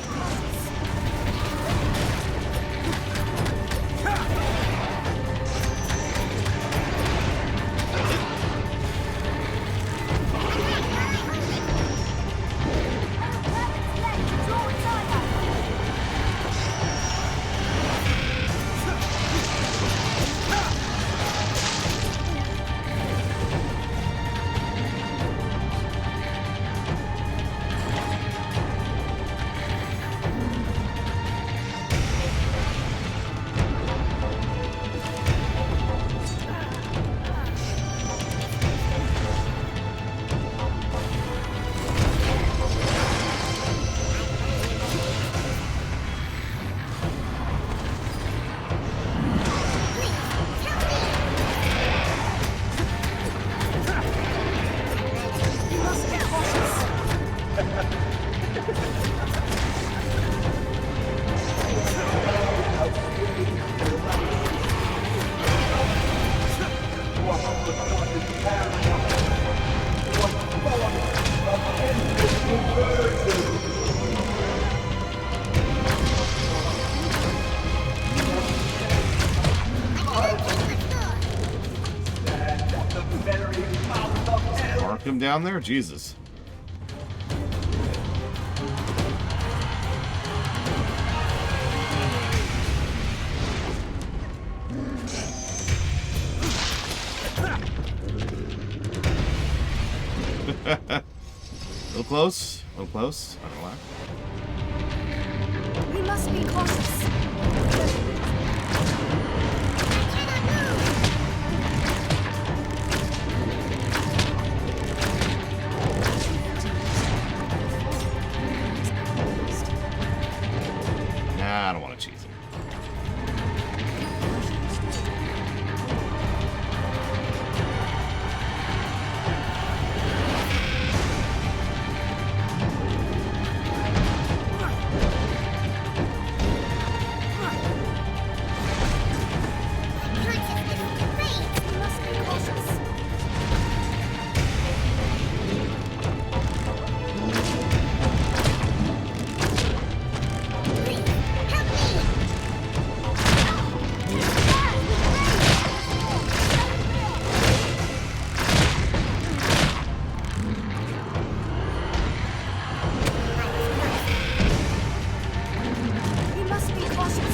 down there? Jesus. A little close. A little close. I don't know why. We must be cautious. Nah, I don't want to cheese it. We must be cautious. We must be cautious.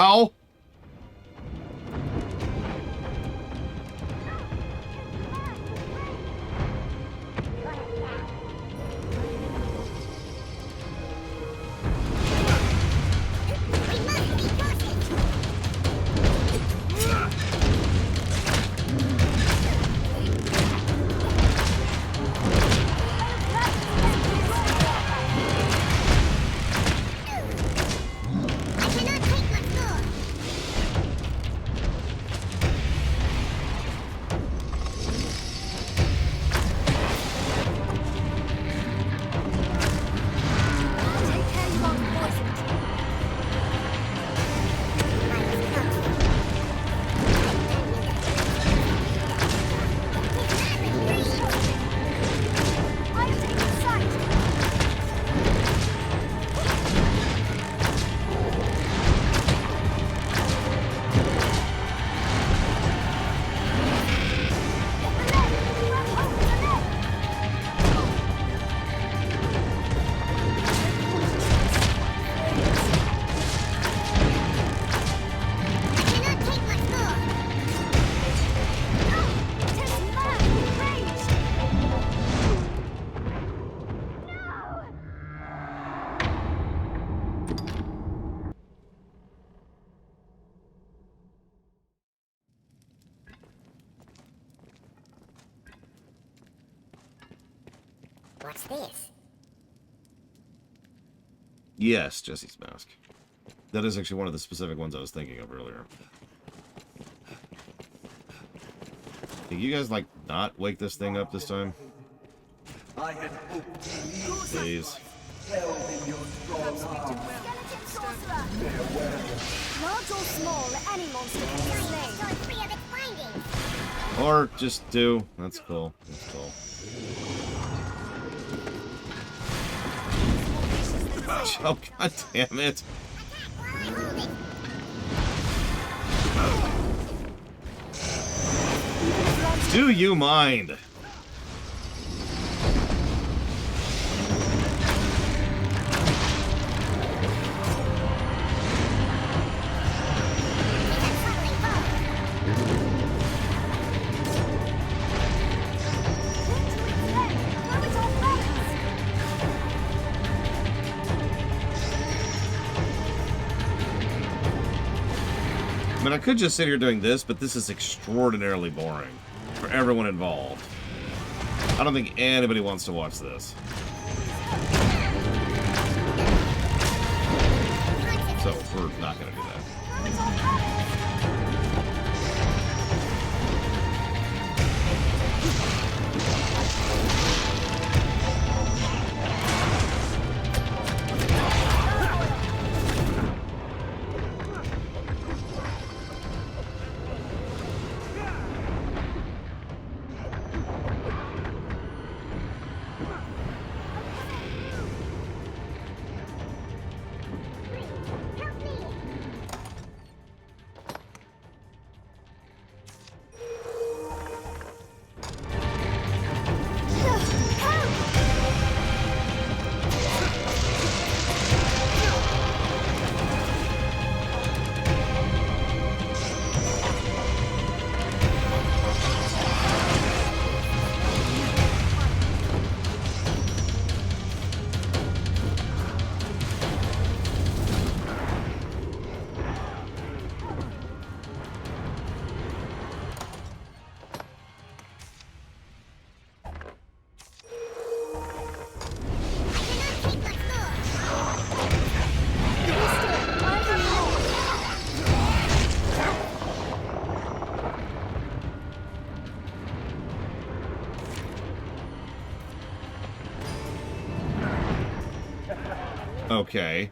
Ow! What's this? Yes, Jesse's mask. That is actually one of the specific ones I was thinking of earlier. Can you guys, like, not wake this thing up this time? I had hoped to leave Please. held in your strong arms. Skeleton sorcerer! Large or small, any monster can be slain. Free of its bindings. Or just do. That's cool. That's cool. Oh, god damn it. Do you mind? I mean, I could just sit here doing this, but this is extraordinarily boring for everyone involved. I don't think anybody wants to watch this. So, we're not going to do that. Okay.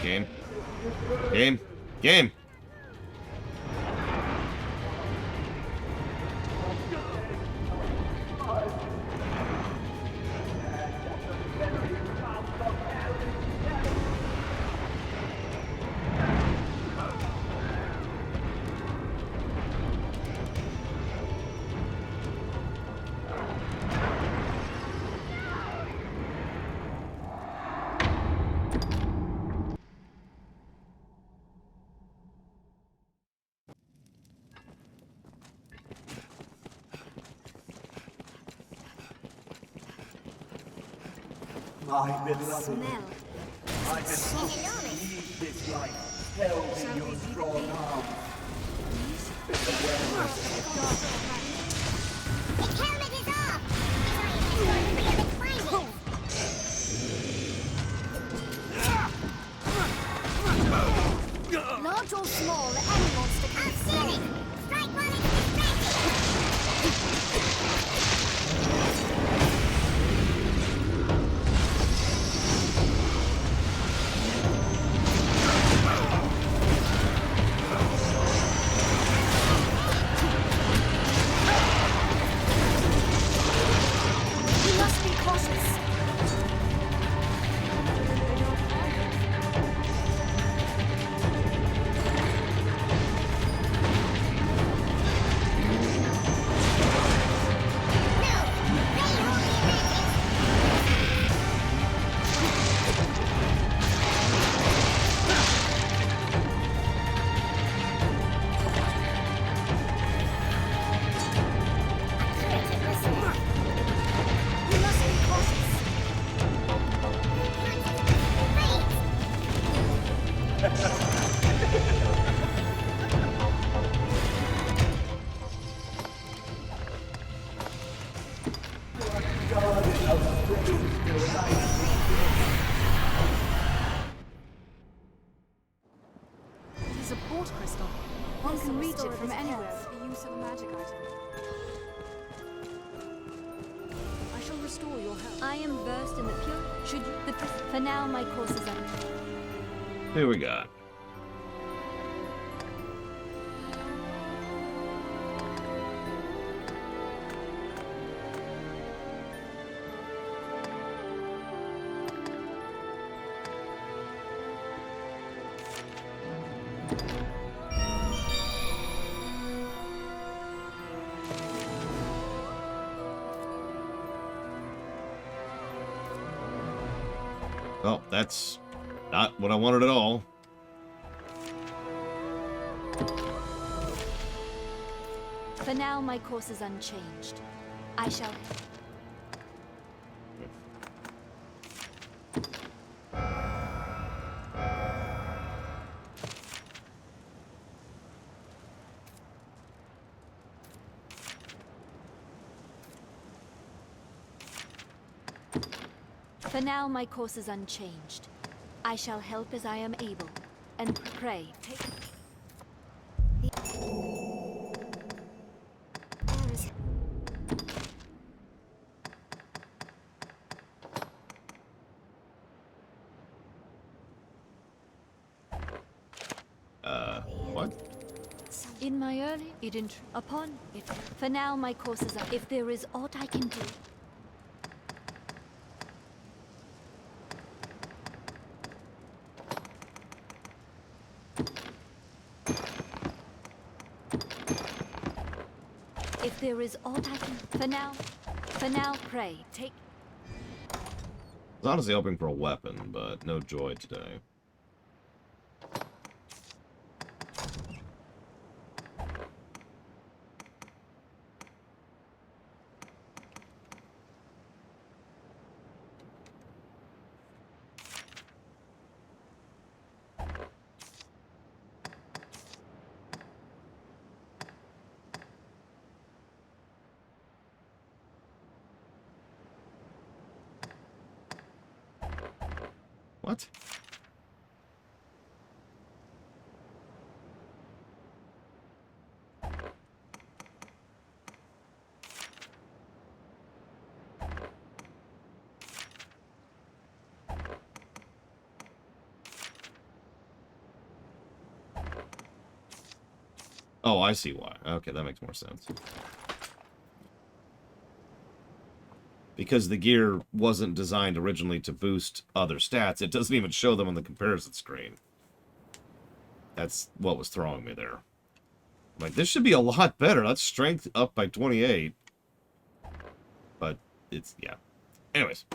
Game. Game. Game. My beloved, Smell. I had hoped to leave this life held in your strong arms. The helmet is off! Try and escort free of its findings. Large or small, any monster can I'll slay. see it! Strike while it's distracted! We must be cautious. We must be cautious. It is a port crystal. One can reach it from anywhere with the use of a magic item. I shall restore your health. I am versed in the pure. Should you? For now, my course is up. Here we got. Well, that's not what I wanted at all. For now, my course is unchanged. I shall. For now, my course is unchanged. I shall help as I am able, and pray. There is What? In my early, upon it. For now, my course is up. If there is aught I can do. If there is aught I can. For now, pray. Take. I was honestly hoping for a weapon, but no joy today. What? Oh, I see why. Okay, that makes more sense. Because the gear wasn't designed originally to boost other stats, it doesn't even show them on the comparison screen. That's what was throwing me there. Like, this should be a lot better. That's strength up by 28. But it's, yeah. Anyways.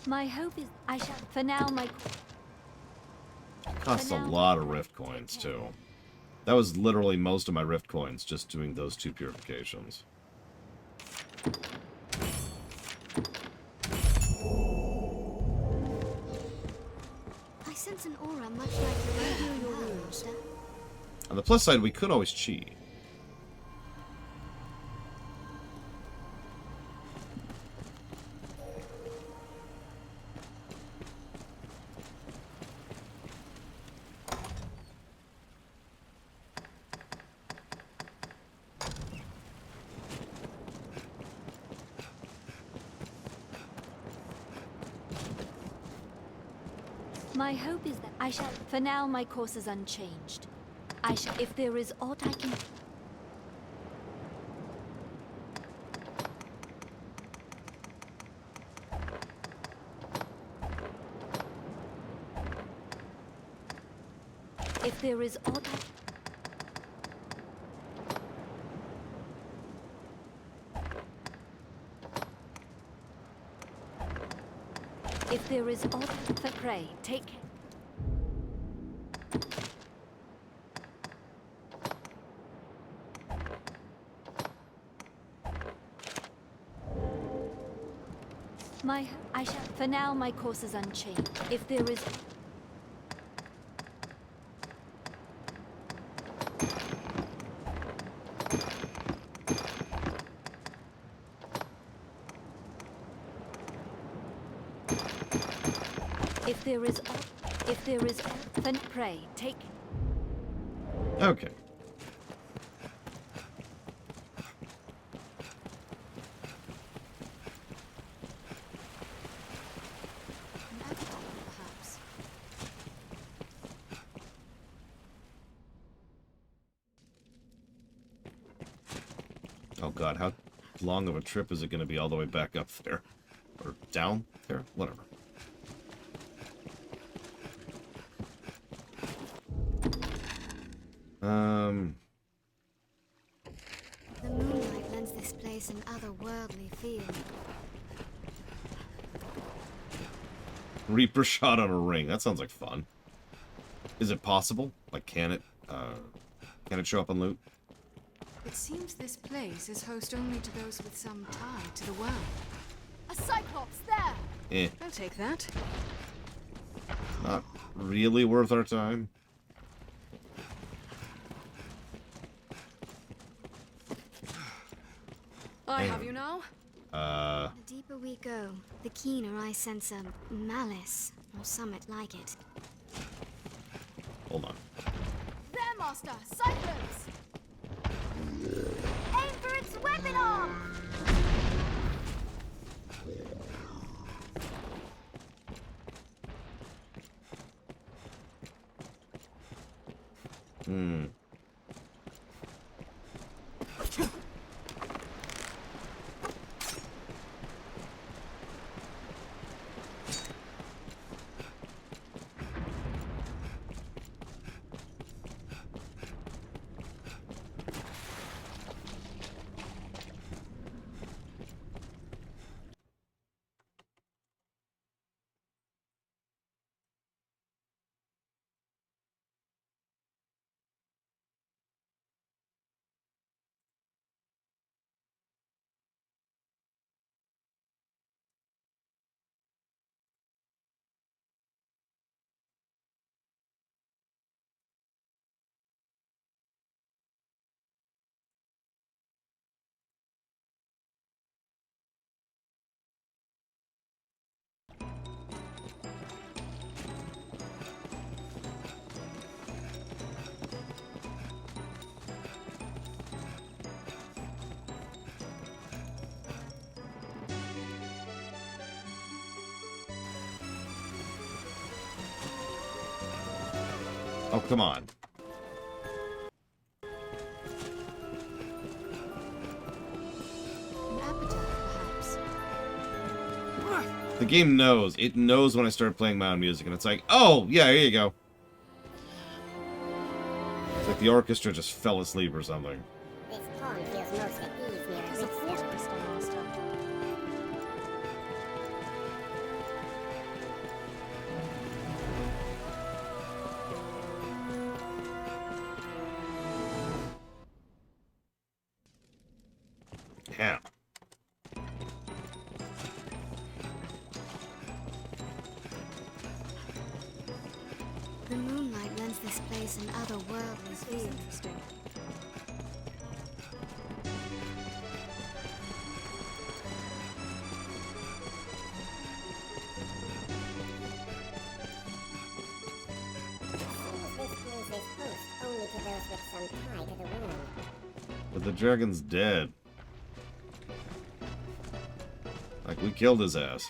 My hope is I shall, for now, my... Costs a lot of Rift coins, too. That was literally most of my Rift coins, just doing those 2 purifications. I sense an aura much like your own, Master. On the plus side, we could always cheat. My hope is that I shall... For now, my course is unchanged. I shall... If there is aught I can... If there is aught I... If there is aught for prey, take care. I shall... For now, my course is unchanged. If there is... If there is... If there is... Then pray, take... Okay. Perhaps. Oh god, how long of a trip is it going to be all the way back up there? Or down there? Whatever. The moonlight lends this place an otherworldly feel. Reaper shot on a ring. That sounds like fun. Is it possible? Like, can it show up on loot? It seems this place is host only to those with some tie to the world. A Cyclops there! Eh. I'll take that. Not really worth our time. I have you now. The deeper we go, the keener I sense a malice, or something like it. Hold on. There, Master! Cyclops! Aim for its weapon arm! Hmm. Oh, come on. An appetite, perhaps. The game knows. It knows when I start playing my own music, and it's like, oh, yeah, here you go. It's like the orchestra just fell asleep or something. This pond feels most at ease near There's a water crystal monster. Yeah. The moonlight lends this place an otherworldly feel. Interesting. This place is host only to those with some tie to the wound. But the dragon's dead. Like, we killed his ass.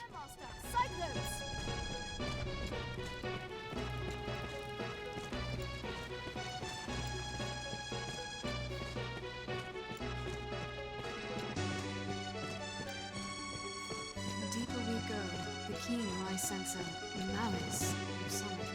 The deeper we go, the keener I sense a malice, or something like it.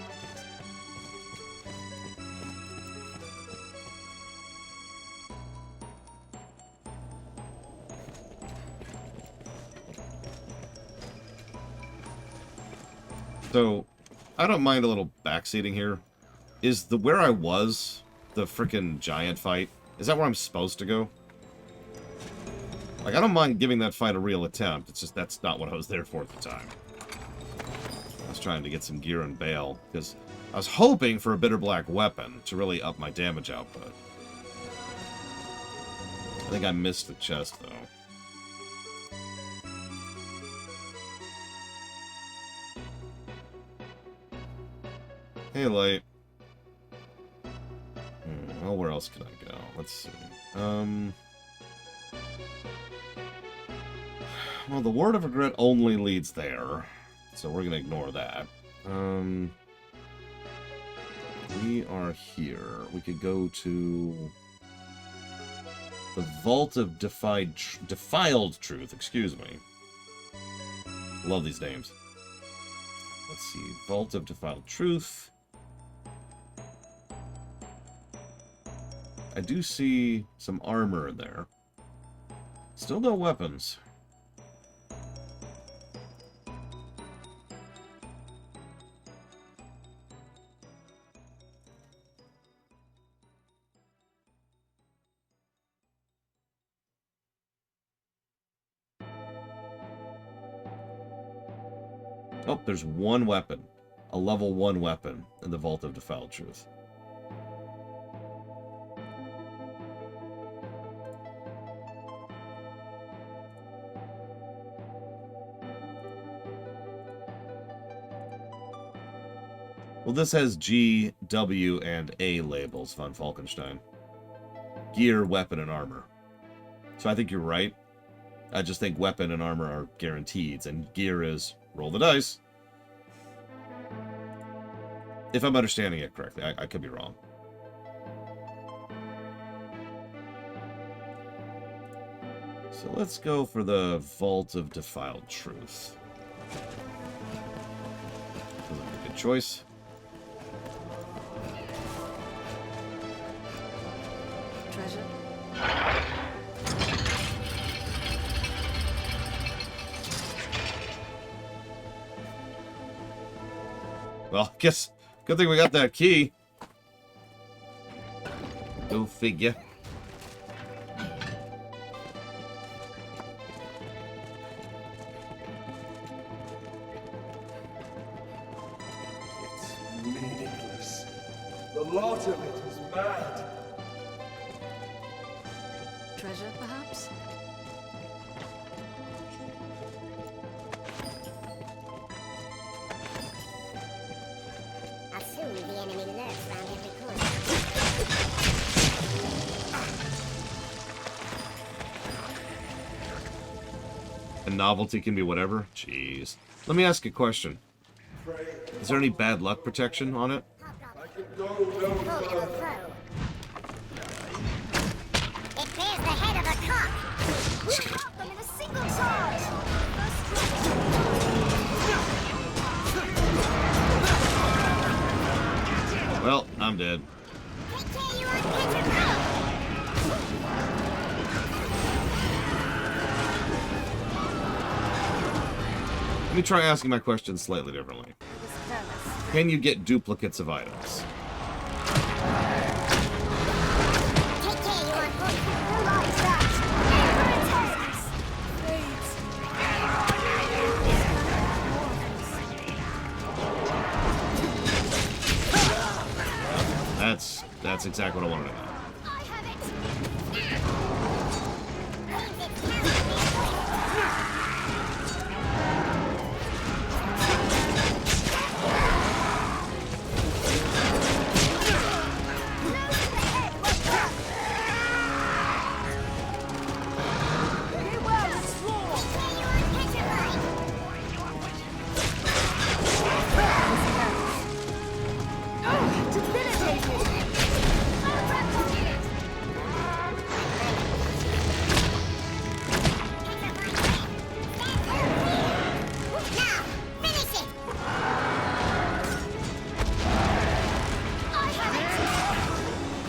So, I don't mind a little backseating here. Is the where I was, the frickin' giant fight, is that where I'm supposed to go? Like, I don't mind giving that fight a real attempt. It's just that's not what I was there for at the time. I was trying to get some gear and bail, because I was hoping for a bitter black weapon to really up my damage output. I think I missed the chest, though. Hey, Light. Well, where else can I go? Let's see. Well, the Word of Regret only leads there, so we're gonna ignore that. We are here. We could go to the Vault of Defiled Truth. Excuse me. Love these names. Let's see. Vault of Defiled Truth. I do see some armor in there. Still no weapons. Oh, there's one weapon. A level 1 weapon in the Vault of Defiled Truth. Well, this has G, W, and A labels, von Falkenstein. Gear, weapon, and armor. So I think you're right. I just think weapon and armor are guaranteed, and gear is roll the dice. If I'm understanding it correctly. I could be wrong. So let's go for the Vault of Defiled Truth. Feels like a good choice. Treasure? Well, guess good thing we got that key. Go figure. It's meaningless. The lot of it is mad. Treasure, perhaps? Assume the enemy lurks round every corner. And novelty can be whatever? Jeez. Let me ask a question. Is there any bad luck protection on it? Go no further. It bears the head of a cock. We'll drop them in a single charge. Well, I'm dead. Take care, you unpitchable. Let me try asking my question slightly differently. Can you get duplicates of items? Take care, you unpitchable. Who likes that? That's exactly what I wanted to know. I have it.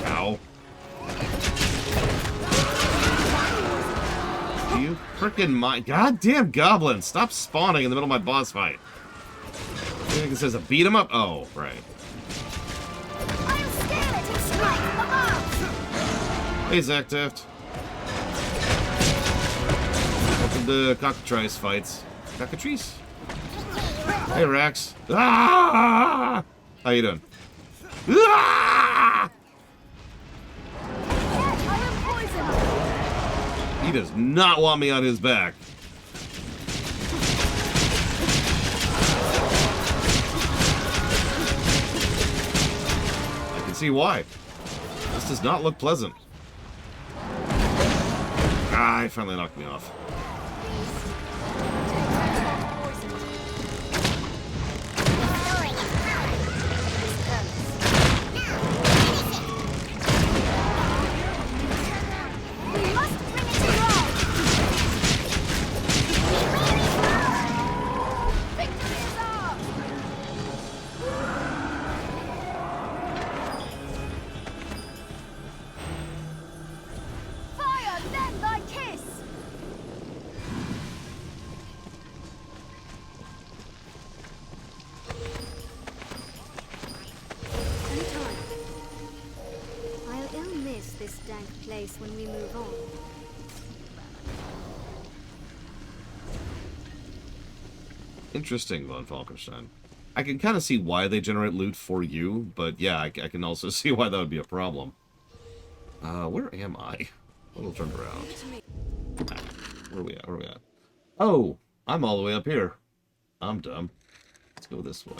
Ow. Do you frickin' mind? Goddamn goblin! Stop spawning in the middle of my boss fight. I think it says a beat 'em up? Oh, right. Hey, Zach Taft. Welcome to Cockatrice fights. Cockatrice? Hey, Rax. Ah! How you doing? Ah! He does not want me on his back. I can see why. This does not look pleasant. Ah, he finally knocked me off. When we move on. Interesting, Von Falkenstein. I can kind of see why they generate loot for you, but yeah, I can also see why that would be a problem. Where am I? A little turned around. Where are we at? Where are we at? Oh, I'm all the way up here. I'm dumb. Let's go this way.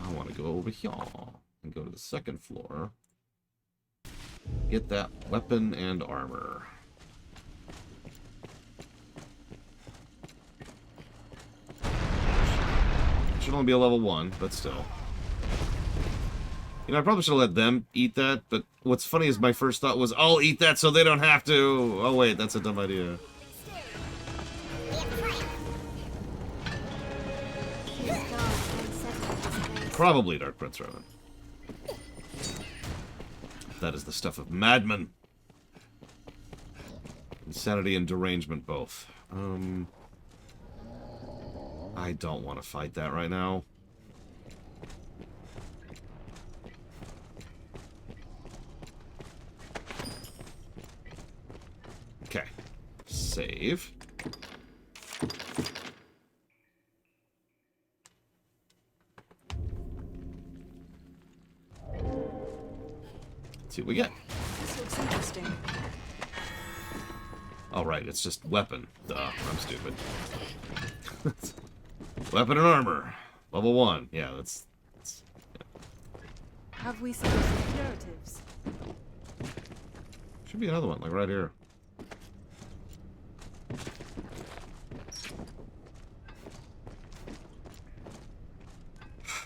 I want to go over here and go to the second floor. Get that weapon and armor. Should only be a level 1, but still. You know, I probably should have let them eat that, but what's funny is my first thought was, I'll eat that so they don't have to! Oh wait, that's a dumb idea. Probably Dark Prince Rowan. That is the stuff of madmen. Insanity and derangement both. I don't want to fight that right now. Okay. Save. Let's see what we get. This looks interesting. All right, it's just weapon. Duh, I'm stupid. Weapon and armor. Level 1. Yeah, that's yeah. Have we some curatives? Should be another one, like right here.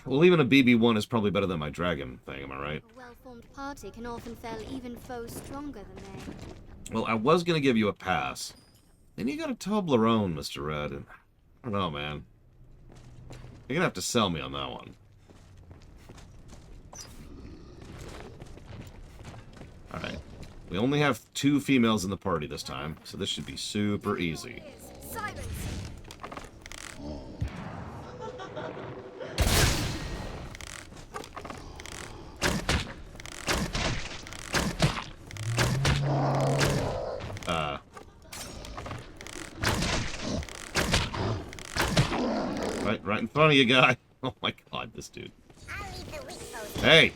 Well, even a BB-1 is probably better than my dragon thing, am I right? A well-formed party can often fell even foes stronger than they. Well, I was going to give you a pass. Then you got a Toblerone, Mr. Red. And I don't know, man. You're going to have to sell me on that one. Alright. We only have 2 females in the party this time, so this should be super easy. Silence! Right in front of you, guy. Oh my god, this dude. Hey!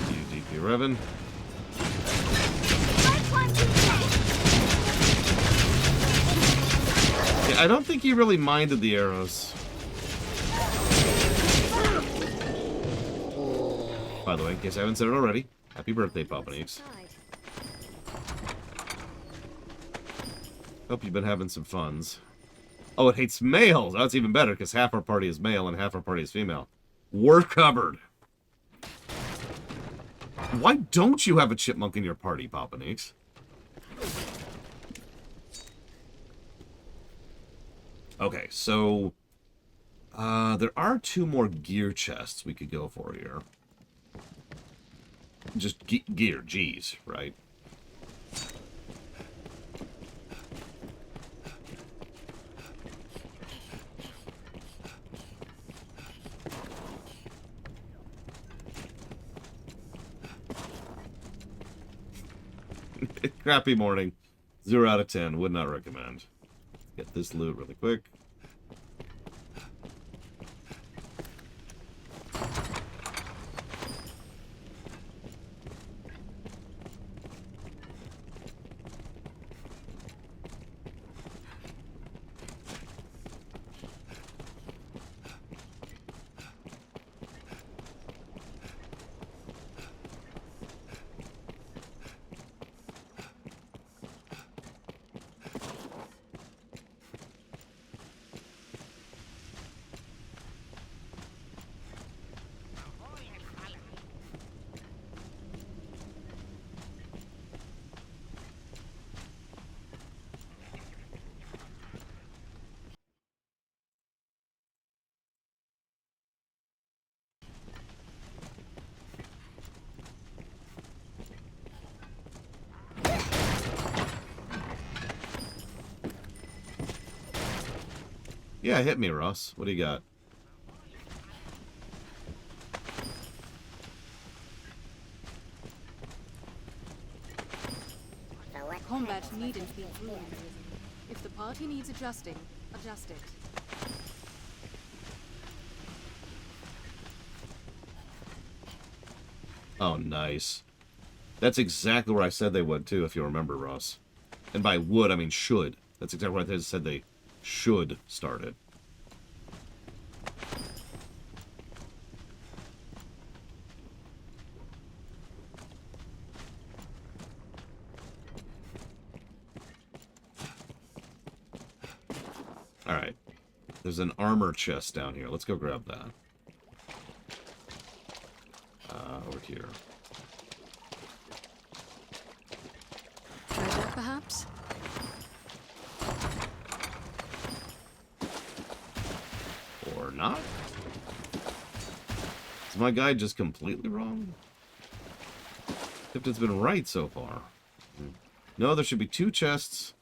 You DP Revan. Yeah, I don't think he really minded the arrows. By the way, in case I haven't said it already, happy birthday, Papaneeks. Hope you've been having some funs. Oh, it hates males! That's even better, because half our party is male and half our party is female. We're covered! Why don't you have a chipmunk in your party, Papaneeks? Okay, so... there are 2 more gear chests we could go for here. Just gear, G's, right? Crappy morning. 0 out of 10. Would not recommend. Get this loot really quick. Yeah, hit me, Ross. What do you got? Combat needn't be grueling. If the party needs adjusting, adjust it. Oh, nice. That's exactly where I said they would, too, if you remember, Ross. And by would, I mean should. That's exactly what I said they should start it. Alright. There's an armor chest down here. Let's go grab that. Over here. Try that, perhaps? Or not? Is my guide just completely wrong? Except it's been right so far. No, there should be 2 chests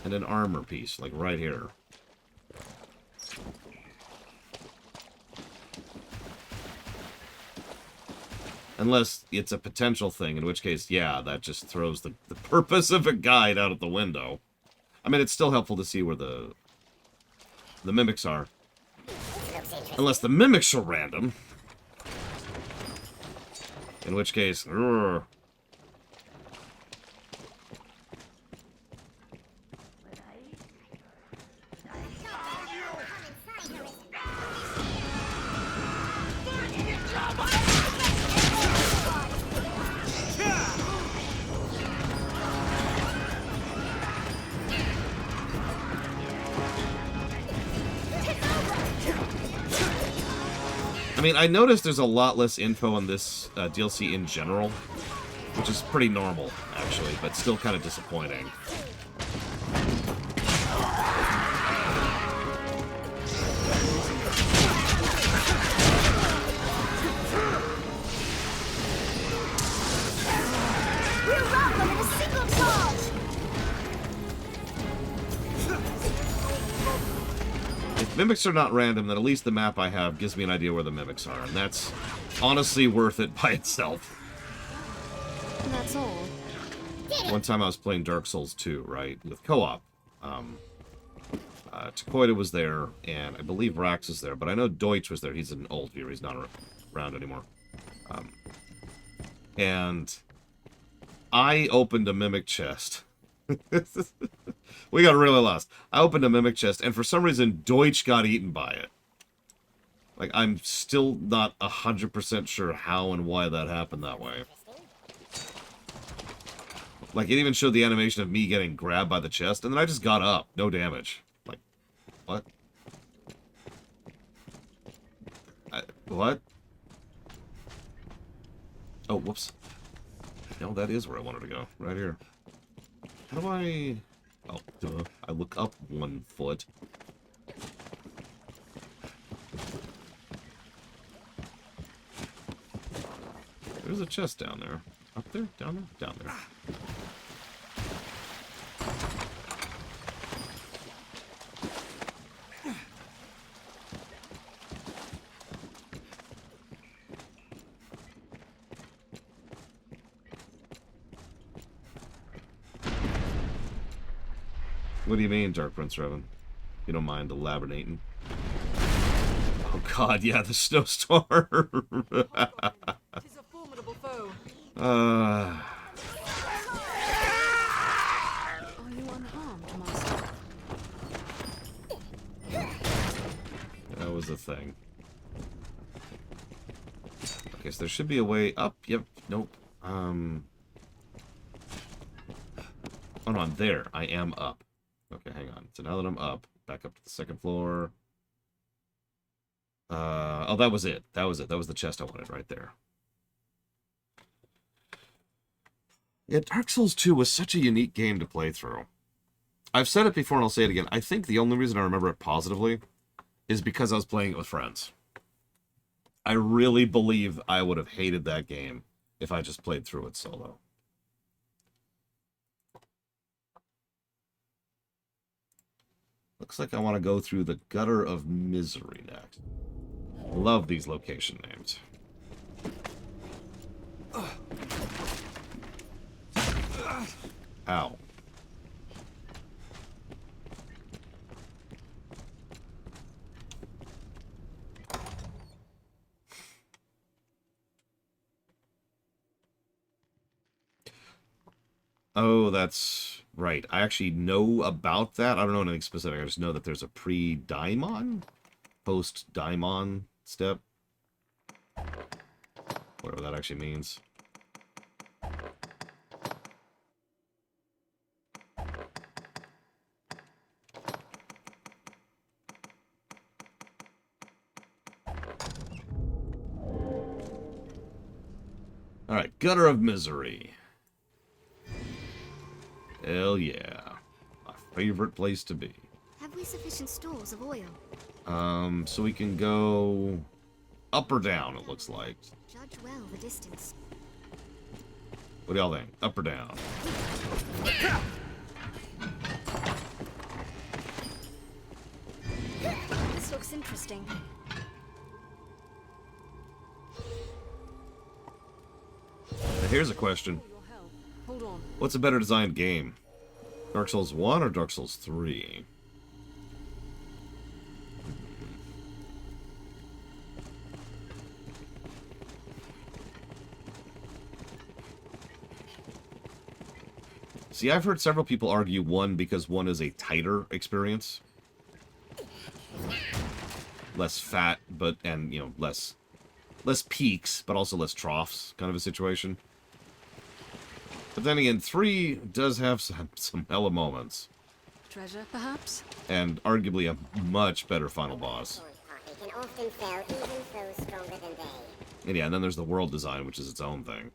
and an armor piece, like right here. Unless it's a potential thing, in which case, yeah, that just throws the purpose of a guide out of the window. I mean, it's still helpful to see where the mimics are. Unless the mimics are random. In which case, urgh. I mean, I noticed there's a lot less info on this DLC in general, which is pretty normal, actually, but still kind of disappointing. If mimics are not random, then at least the map I have gives me an idea where the mimics are, and that's honestly worth it by itself. That's all. One time I was playing Dark Souls 2, right, with co-op. Takoida was there, and I believe Rax is there, but I know Deutsch was there. He's an old viewer. He's not around anymore. And I opened a mimic chest. We got really lost. I opened a mimic chest, and for some reason, Deutsch got eaten by it. Like, I'm still not 100% sure how and why that happened that way. Like, it even showed the animation of me getting grabbed by the chest, and then I just got up. No damage. Like, what? What? Oh, whoops. No, that is where I wanted to go. Right here. How do I... Oh, duh. I look up 1 foot. There's a chest down there. Up there? Down there? Down there. What do you mean, Dark Prince Revan? You don't mind elaborating? Oh god, yeah, the snowstorm! Tis a formidable foe. Uh... Are you unharmed, master? That was a thing. Okay, so there should be a way up. Yep, nope. Oh no, I'm there. I am up. Okay, hang on. So now that I'm up, back up to the 2nd floor. Oh, that was it. That was it. That was the chest I wanted right there. Yeah, Dark Souls 2 was such a unique game to play through. I've said it before and I'll say it again. I think the only reason I remember it positively is because I was playing it with friends. I really believe I would have hated that game if I just played through it solo. Looks like I want to go through the Gutter of Misery next. Love these location names. Ow. Oh, that's right. I actually know about that. I don't know anything specific. I just know that there's a pre-Daimon? Post-Daimon step? Whatever that actually means. Alright, Gutter of Misery. Hell yeah. My favorite place to be. Have we sufficient stores of oil? So we can go up or down, it looks like. Judge well the distance. What do y'all think? Up or down? This looks interesting. Now here's a question. Hold on. What's a better designed game? Dark Souls 1 or Dark Souls 3? See, I've heard several people argue 1 because 1 is a tighter experience. Less fat, but, and, you know, less peaks, but also less troughs, kind of a situation. But then again, 3 does have some hella moments. Treasure, perhaps? And arguably a much better final boss. can often fell even foes stronger than they. And yeah, and then there's the world design, which is its own thing.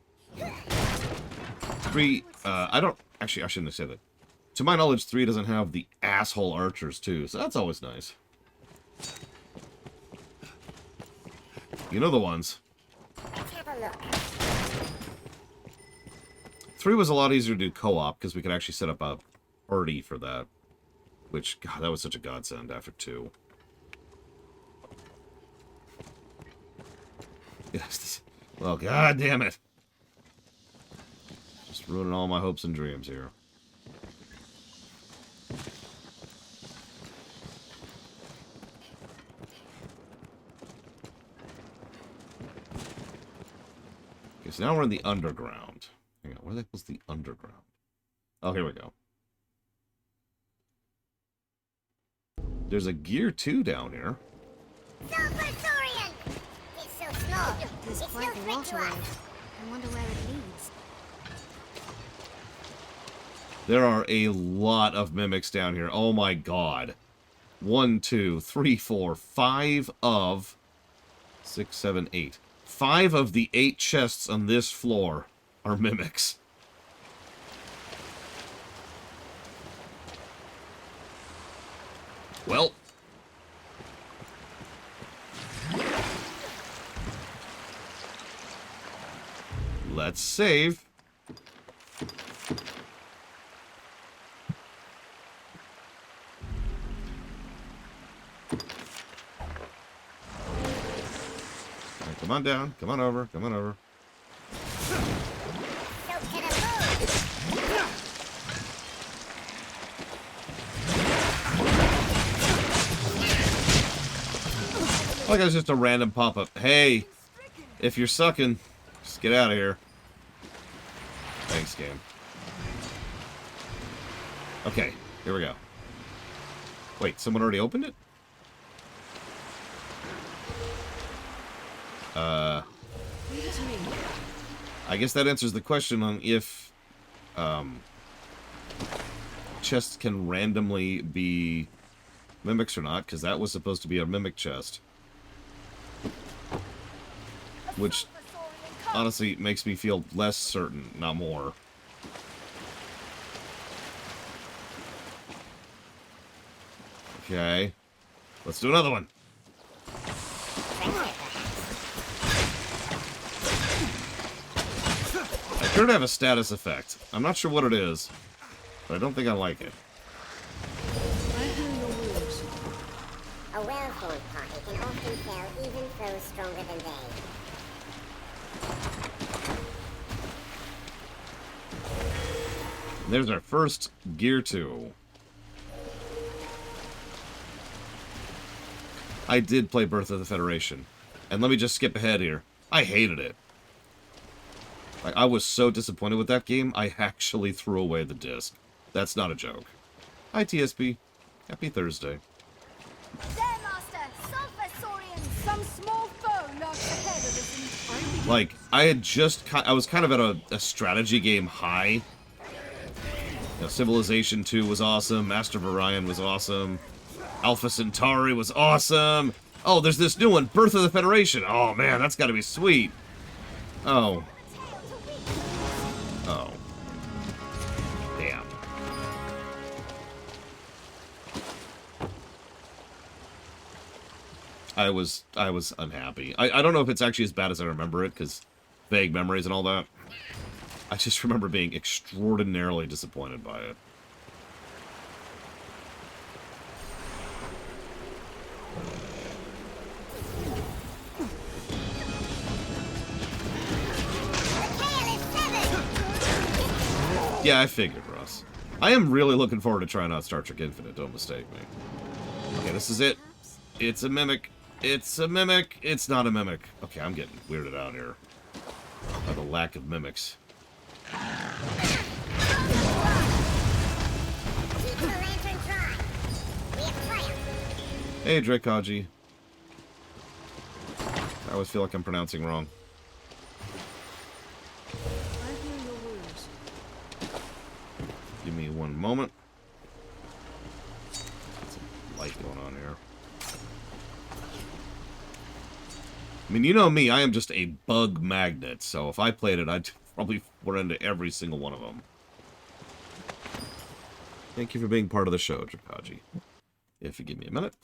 3, I don't... Actually, I shouldn't have said that. To my knowledge, 3 doesn't have the asshole archers, too, so that's always nice. You know the ones. Let's have a look. 3 was a lot easier to do co-op, because we could actually set up a party for that. Which, God, that was such a godsend after 2. Yes, this... Well, God damn it. Just ruining all my hopes and dreams here. Okay, so now we're in the underground. Hang on, where the heck was the underground? Oh, here we go. There's a gear 2 down here. Sulfur-Saurian! It's so small. There's It's quite no the threat to waterway. us. I wonder where it leads. There are a lot of mimics down here. Oh my god. 1, 2, 3, 4, 5 of 6, 7, 8. 5 of the 8 chests on this floor are mimics. Well. Let's save. Right, come on down. Come on over. Come on over. Like it was just a random pop-up. Hey, if you're sucking, just get out of here. Thanks, game. Okay, here we go. Wait, someone already opened it? I guess that answers the question on if chests can randomly be mimics or not, because that was supposed to be a mimic chest. Which honestly makes me feel less certain, not more. Okay. Let's do another one. I sure to have a status effect. I'm not sure what it is, but I don't think I like it. A well-formed party can often fell even foes stronger than they. There's our first gear 2. I did play Birth of the Federation. And let me just skip ahead here. I hated it. Like, I was so disappointed with that game, I actually threw away the disc. That's not a joke. Hi, TSP. Happy Thursday. There, Master! Sulfur-Saurian! Some small foe lurks ahead of us. Like, I had just... I was kind of at a strategy game high. You know, Civilization 2 was awesome. Master of Orion was awesome. Alpha Centauri was awesome. Oh, there's this new one, Birth of the Federation. Oh, man, that's got to be sweet. Oh. Oh. Damn. I was unhappy. I don't know if it's actually as bad as I remember it, because vague memories and all that. I just remember being extraordinarily disappointed by it. Yeah, I figured, Russ. I am really looking forward to trying out Star Trek Infinite, don't mistake me. Okay, this is it. It's a mimic. It's a mimic. It's not a mimic. Okay, I'm getting weirded out here by the lack of mimics. Hey, Drakehaji. I always feel like I'm pronouncing wrong. Give me one moment. Get some light going on here. mean, you know me, I am just a bug magnet, so if I played it, I'd probably run into every single one of them. Thank you for being part of the show, Drakaji. If you give me a minute.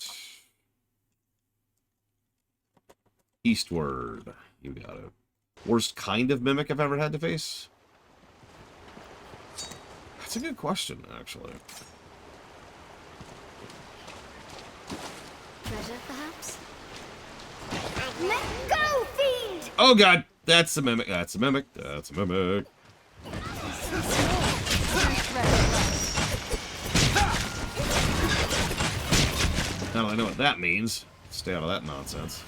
Eastward. You got it. Worst kind of mimic I've ever had to face? That's a good question, actually. Treasure, perhaps? Let go, fiend! Oh god! That's a mimic. That's a mimic. That's a mimic. Now that I know what that means, stay out of that nonsense.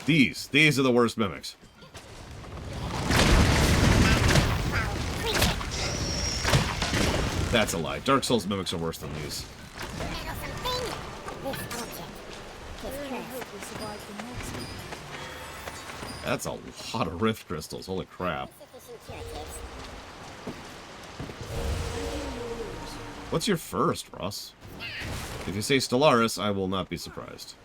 These are the worst mimics. That's a lie. Dark Souls mimics are worse than these. That's a lot of rift crystals. Holy crap. What's your first, Ross? If you say Stellaris, I will not be surprised.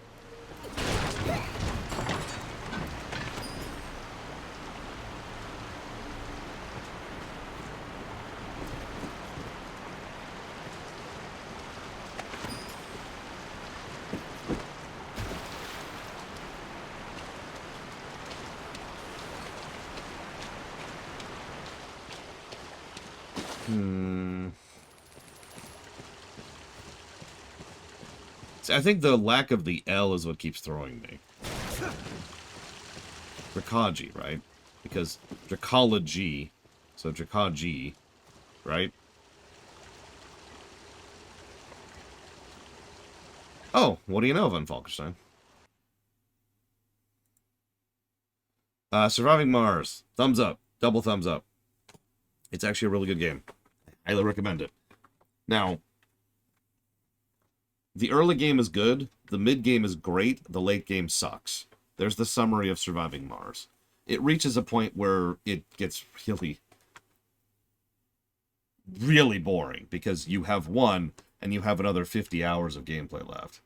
I think the lack of the L is what keeps throwing me. Drakaji, right? Because Drakology, so Drakaji, right? Oh, what do you know, Von Falkenstein? Surviving Mars. Thumbs up. Double thumbs up. It's actually a really good game. I highly recommend it. Now, the early game is good, the mid game is great, the late game sucks. There's the summary of Surviving Mars. It reaches a point where it gets really, really boring, because you have one, and you have another 50 hours of gameplay left.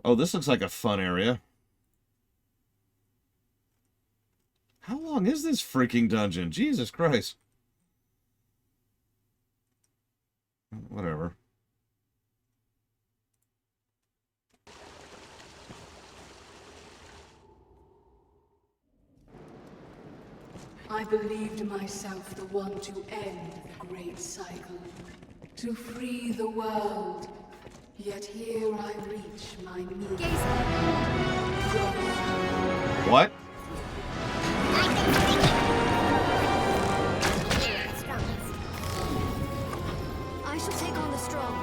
Oh, this looks like a fun area. How long is this freaking dungeon? Jesus Christ. Whatever. I believed myself the one to end the great cycle, to free the world. Yet here I reach my need. What? I shall take on the strong.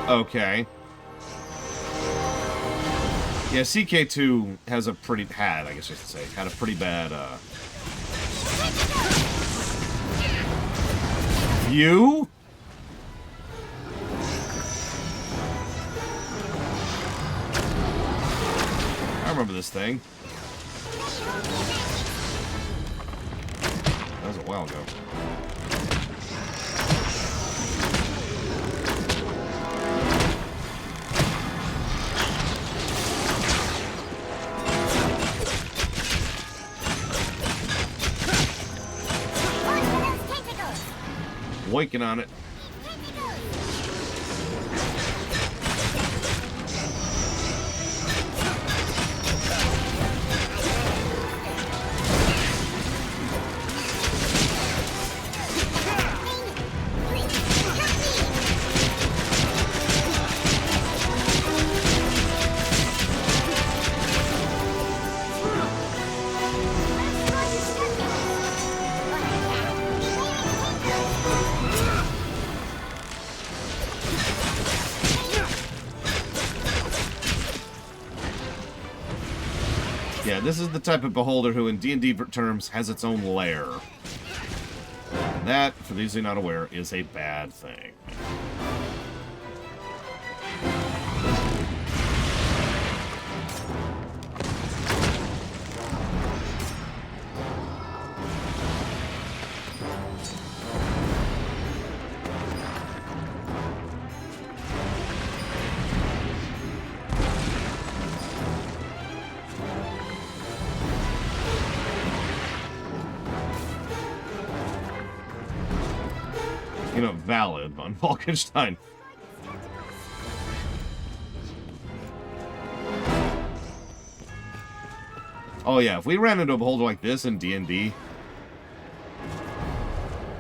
Okay. Yeah, CK2 has a pretty had, I guess I should say, had a pretty bad view? I remember this thing. That was a while ago. Working on it. Yeah, this is the type of beholder who, in D&D terms, has its own lair. And that, for those who are not aware, is a bad thing. You know, valid on Falkenstein. Oh yeah, if we ran into a beholder like this in D&D...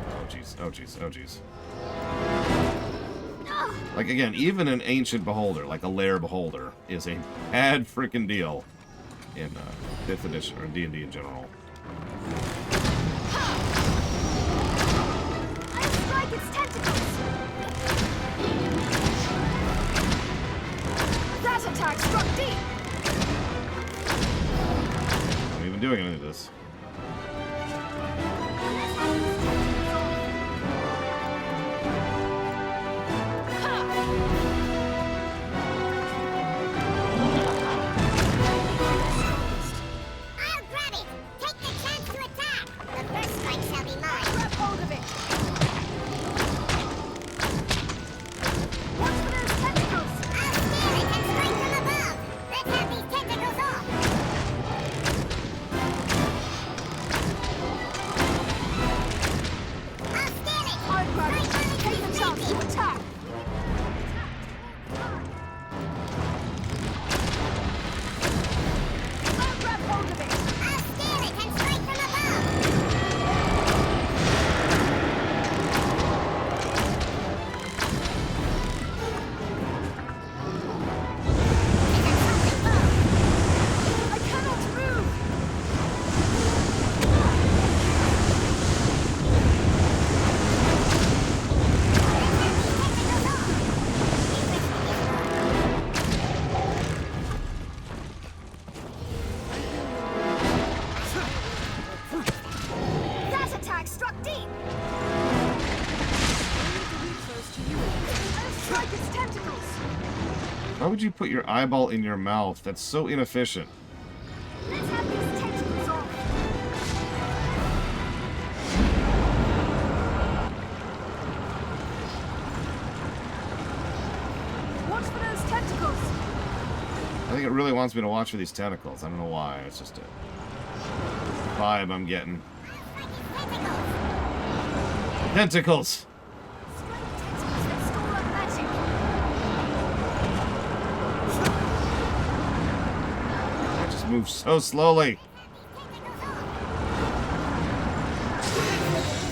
Oh jeez, oh jeez, oh jeez. Like, again, even an ancient beholder, like a lair beholder, is a bad freaking deal in 5th edition, or D&D in general. I'll strike its tentacles! That attack struck deep! I'm even doing any of this. I'll grab it! Take the chance to attack! The first strike shall be mine! Grab hold of it! Watch for those tentacles! I'll steal it and strike from above! Let's have these tentacles off! I'll steal it! I'll grab it! Take the chance to attack! I'll grab hold of it! I'll steal it and strike from above! I cannot move! That attack struck deep! I'll strike its tentacles! Why would you put your eyeball in your mouth? That's so inefficient. Let's have these tentacles off! Watch for those tentacles! I think it really wants me to watch for these tentacles. I don't know why. It's just a vibe I'm getting. Tentacles! Strike tentacles that store our magic! I just move so slowly.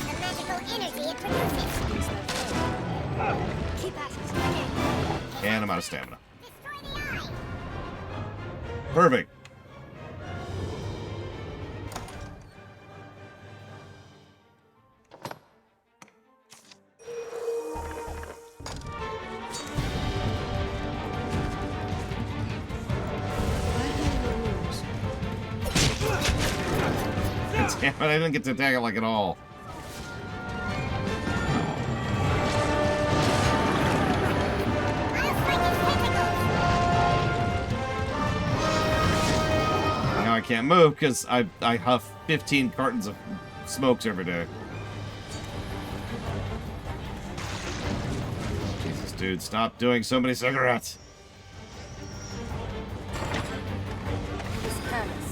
The magical energy it produces. Keep at it! And I'm out of stamina. Destroy the eye! Perfect. Damn it, I didn't get to attack it like at all. I'll strike its tentacles! Now I can't move because I huff 15 cartons of smokes every day. Jesus, dude, stop doing so many cigarettes. He's careless.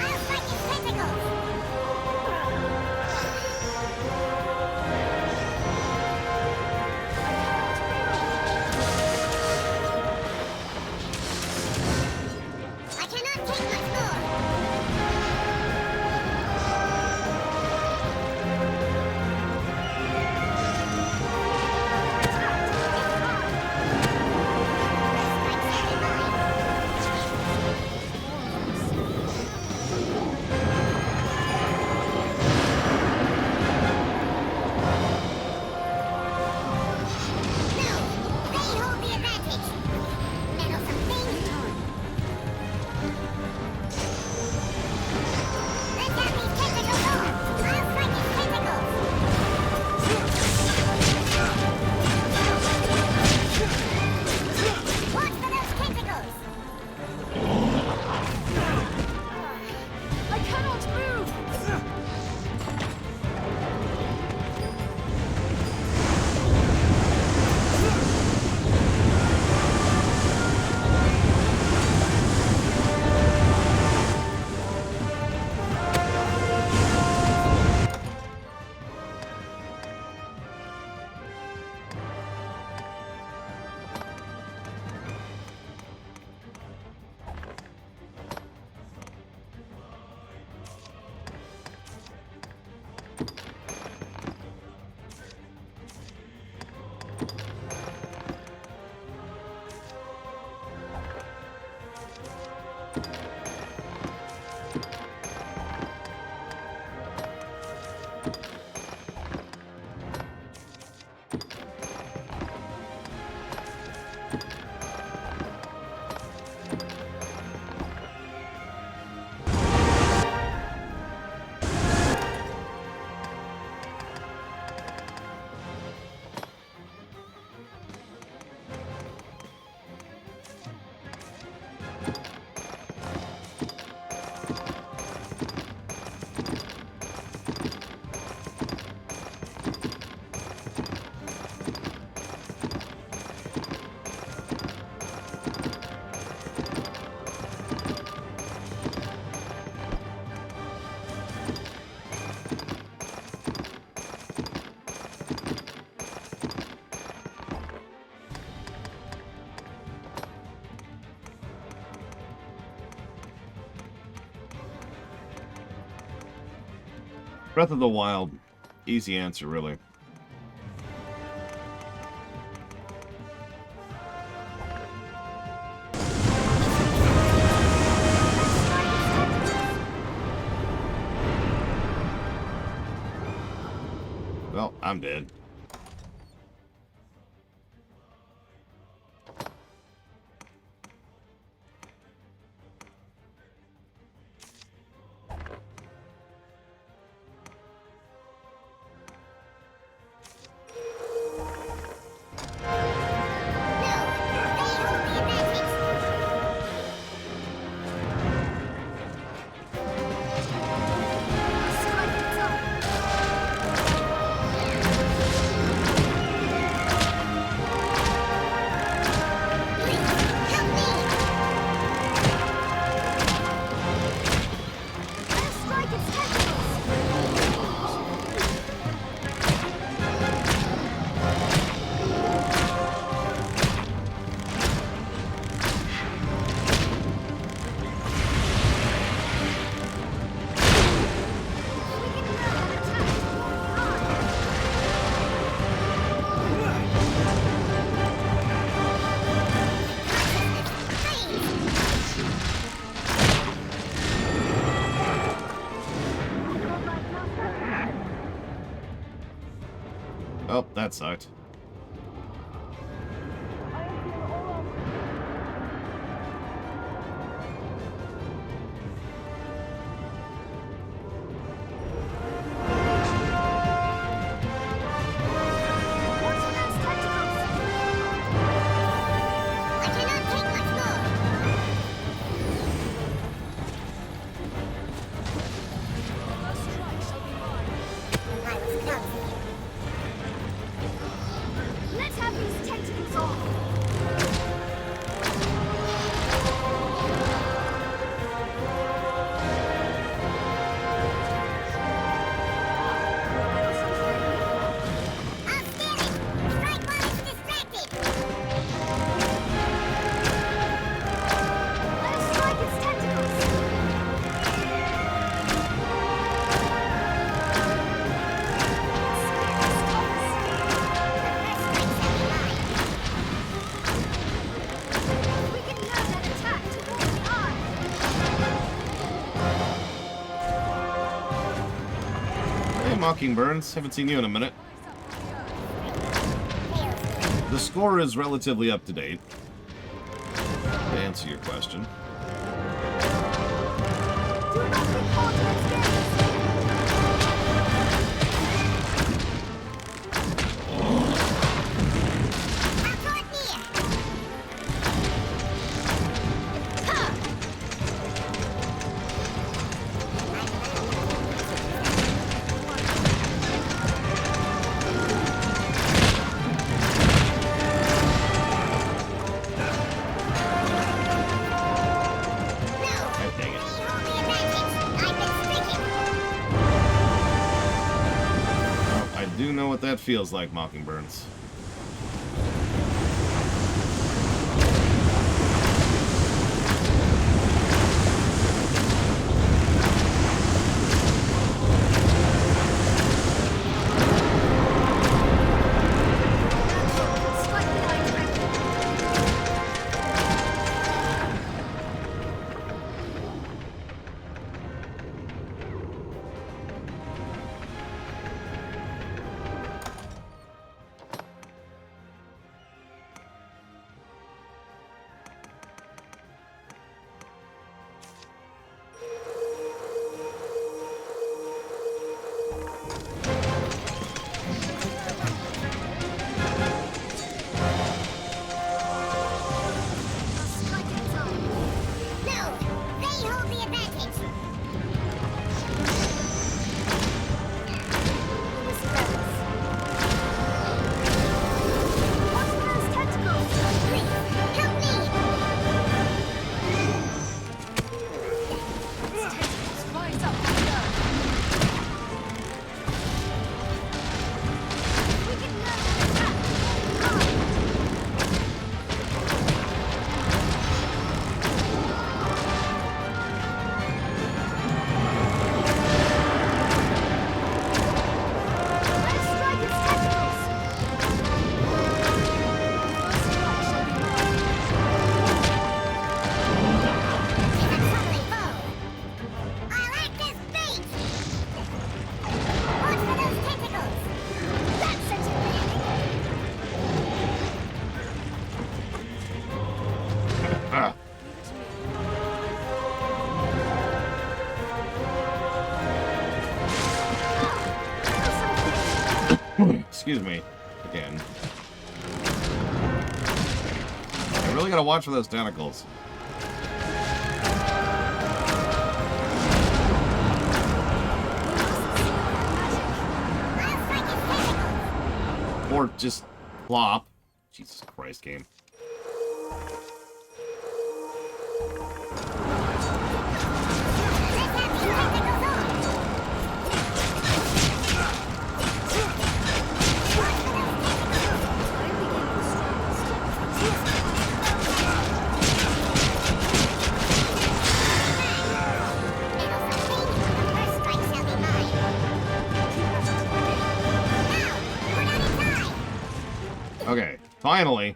I'll strike its tentacles! I cannot take much more! Breath of the Wild, easy answer, really. Well, I'm dead. Oh, that sucked. Mockingburns, haven't seen you in a minute. The score is relatively up to date, to answer your question. What that feels like, Mockingburns. excuse me, again. I really gotta watch for those tentacles. Or just plop. Jesus Christ, game. Okay, finally,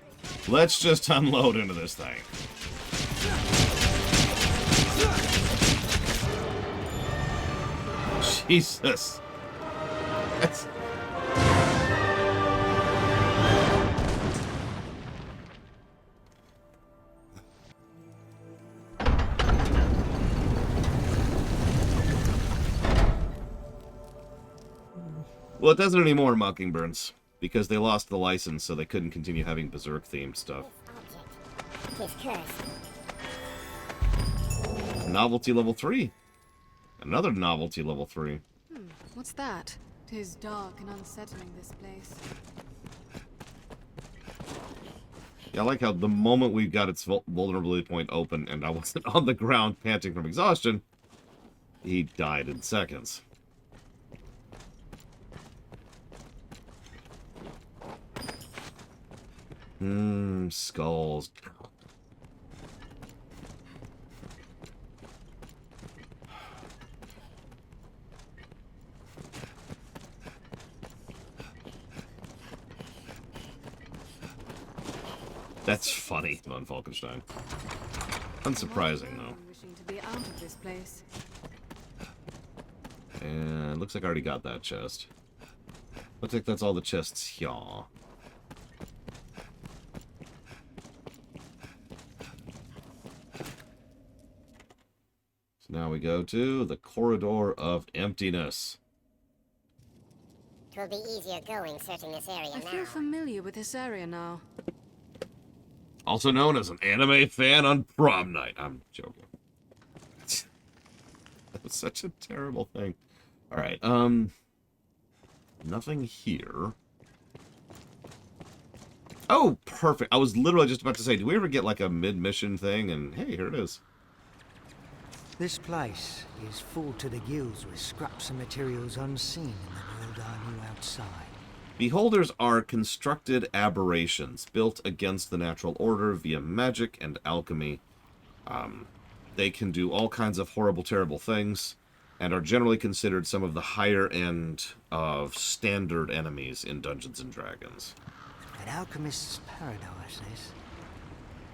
let's just unload into this thing. Jesus. That's... Well, it doesn't anymore, Mockingbirds, because they lost the license, so they couldn't continue having Berserk-themed stuff. Novelty level 3. Another novelty level 3. What's that? 'Tis dark and unsettling, this place. Yeah, I like how the moment we got its vulnerability point open and I wasn't on the ground panting from exhaustion, he died in seconds. Skulls. That's funny, von Falkenstein. Unsurprising, though. Wishing to be out of this place. And looks like I already got that chest. Looks like that's all the chests here. So now we go to the Corridor of Emptiness. It will be easier going searching this area I feel familiar with this area now. Also known as an anime fan on prom night. I'm joking. That was such a terrible thing. Alright, nothing here. Oh, perfect. I was literally just about to say, do we ever get like a mid-mission thing? And hey, here it is. This place is full to the gills with scraps and materials unseen in the world I knew outside. Beholders are constructed aberrations built against the natural order via magic and alchemy. They can do all kinds of horrible, terrible things, and are generally considered some of the higher end of standard enemies in Dungeons and Dragons. An alchemist's paradise, this.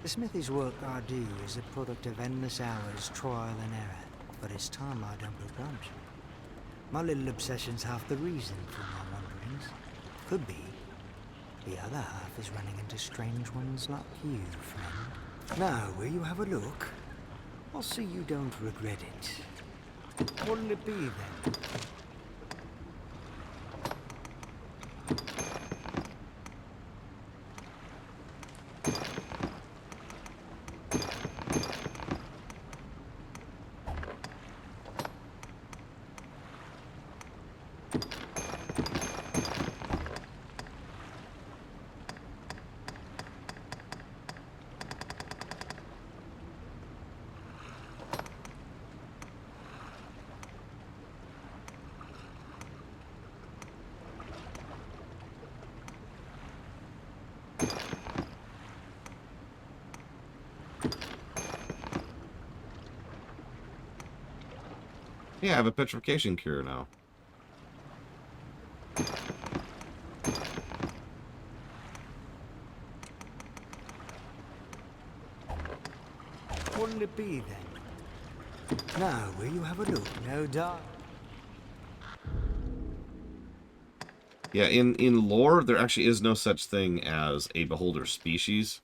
The smithy's work I do is a product of endless hours, trial and error, but it's time I don't begrudge. My little obsession's half the reason for my wanderings. Could be. The other half is running into strange ones like you, friend. Now, will you have a look? I'll see you don't regret it. What'll it be, then? Yeah, I have a petrification cure now. What'll it be, then? Now, will you have a look? No doubt. Yeah, in lore, there actually is no such thing as a beholder species.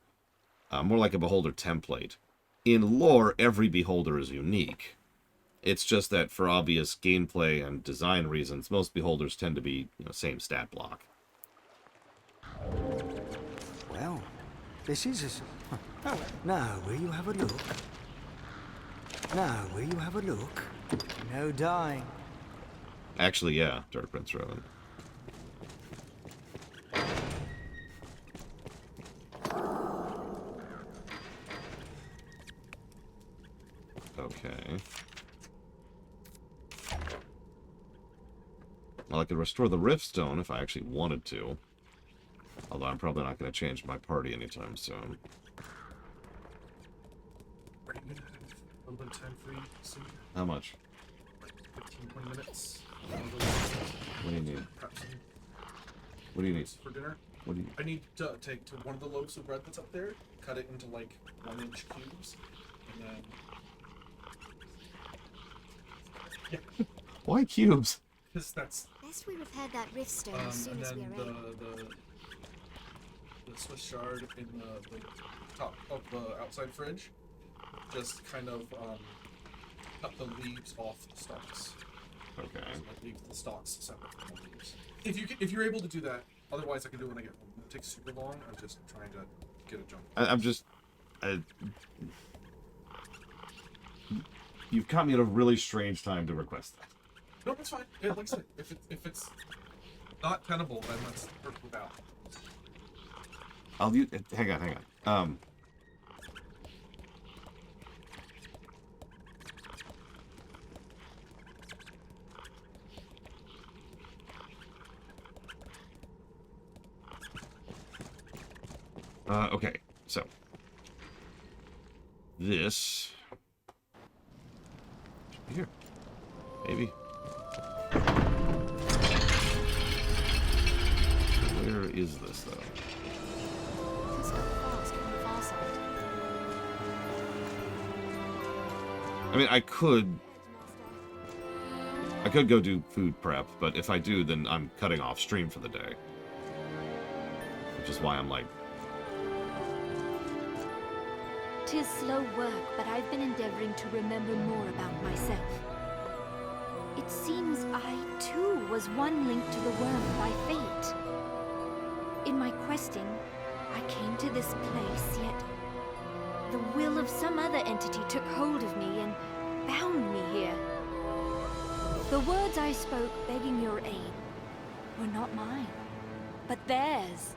More like a beholder template. In lore, every beholder is unique. It's just that for obvious gameplay and design reasons, most beholders tend to be, same stat block. This is a... Now, will you have a look? Now, will you have a look? No dying. Actually, yeah, Dark Prince Rowan. Okay. Well, I could restore the Riftstone if I actually wanted to. Although I'm probably not going to change my party anytime soon. Are you gonna have a little bit of time free soon? How much? Like 15, 20 minutes? What do you need? Perhaps some What do you need? for dinner? What do you... I need to take to one of the loaves of bread that's up there, cut it into like 1-inch cubes, and then... Yeah. Why cubes? Because that's... Best we repaired that riftstone as soon and as we then are able. the Swiss chard in the top of the outside fridge, just kind of cut the leaves off the stalks. Okay. So like leave the stalks separate from the leaves. If you're able to do that, otherwise I can do it when I get home. It takes super long. I'm just trying to get it done. I'm just... You've caught me at a really strange time to request that. No, that's fine. Yeah, like I said, if it's not tenable, then let's work without. I'll use... Hang on. Okay, so this should be here, maybe. Where is this though? It's not fast on the far side. I mean, I could go do food prep, but if I do, then I'm cutting off stream for the day, which is why I'm like. 'Tis slow work, but I've been endeavoring to remember more about myself. It seems I, too, was one linked to the worm by fate. In my questing, I came to this place, yet the will of some other entity took hold of me and bound me here. The words I spoke begging your aid were not mine, but theirs.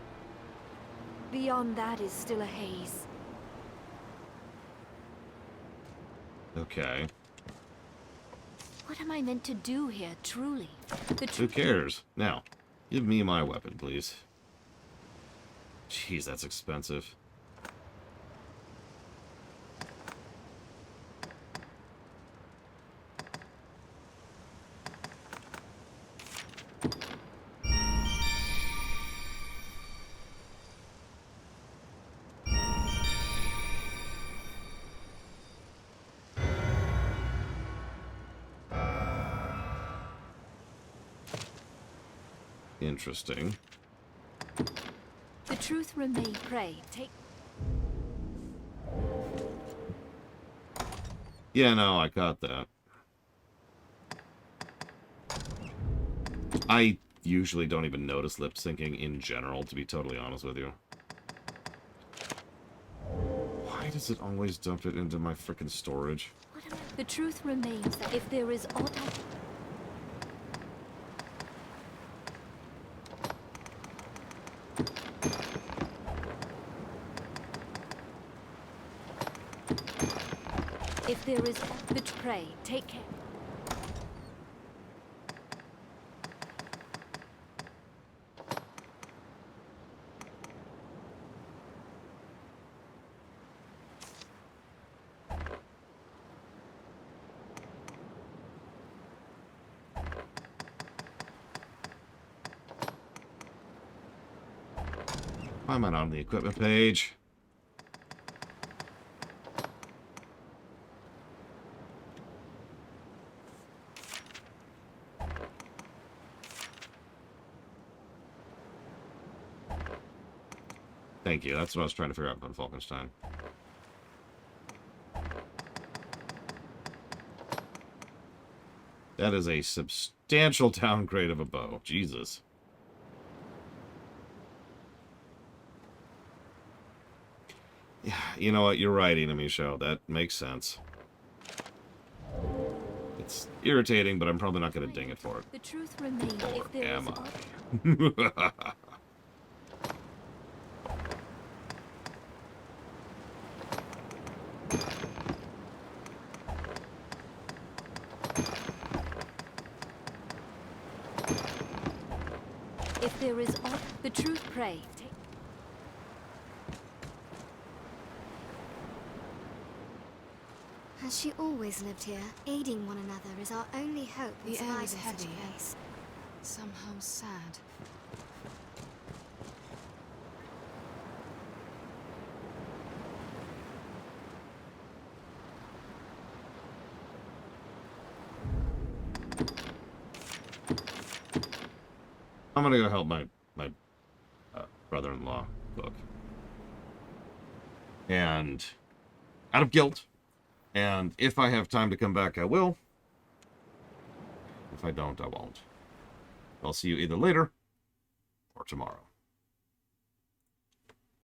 Beyond that is still a haze. Okay. What am I meant to do here, truly? Who cares? Now, give me my weapon, please. Jeez, that's expensive. Interesting. The truth remain, pray, take... Yeah, no, I got that. I usually don't even notice lip syncing in general, to be totally honest with you. Why does it always dump it into my frickin' storage? The truth remains that if there is aught I... If there is betray, take care. Why am I not on the equipment page? Thank you. That's what I was trying to figure out on Falkenstein. That is a substantial downgrade of a bow. Jesus. Yeah, you know what? You're right, Inamisho. That makes sense. It's irritating, but I'm probably not going to ding it for it. The truth remains Or if there am is I? If there is the truth, pray. Has she always lived here? Aiding one another is our only hope in The air is surviving such a heavy, place. somehow sad. I'm gonna go help my brother-in-law cook, and out of guilt. And if I have time to come back, I will. If I don't, I won't. I'll see you either later or tomorrow.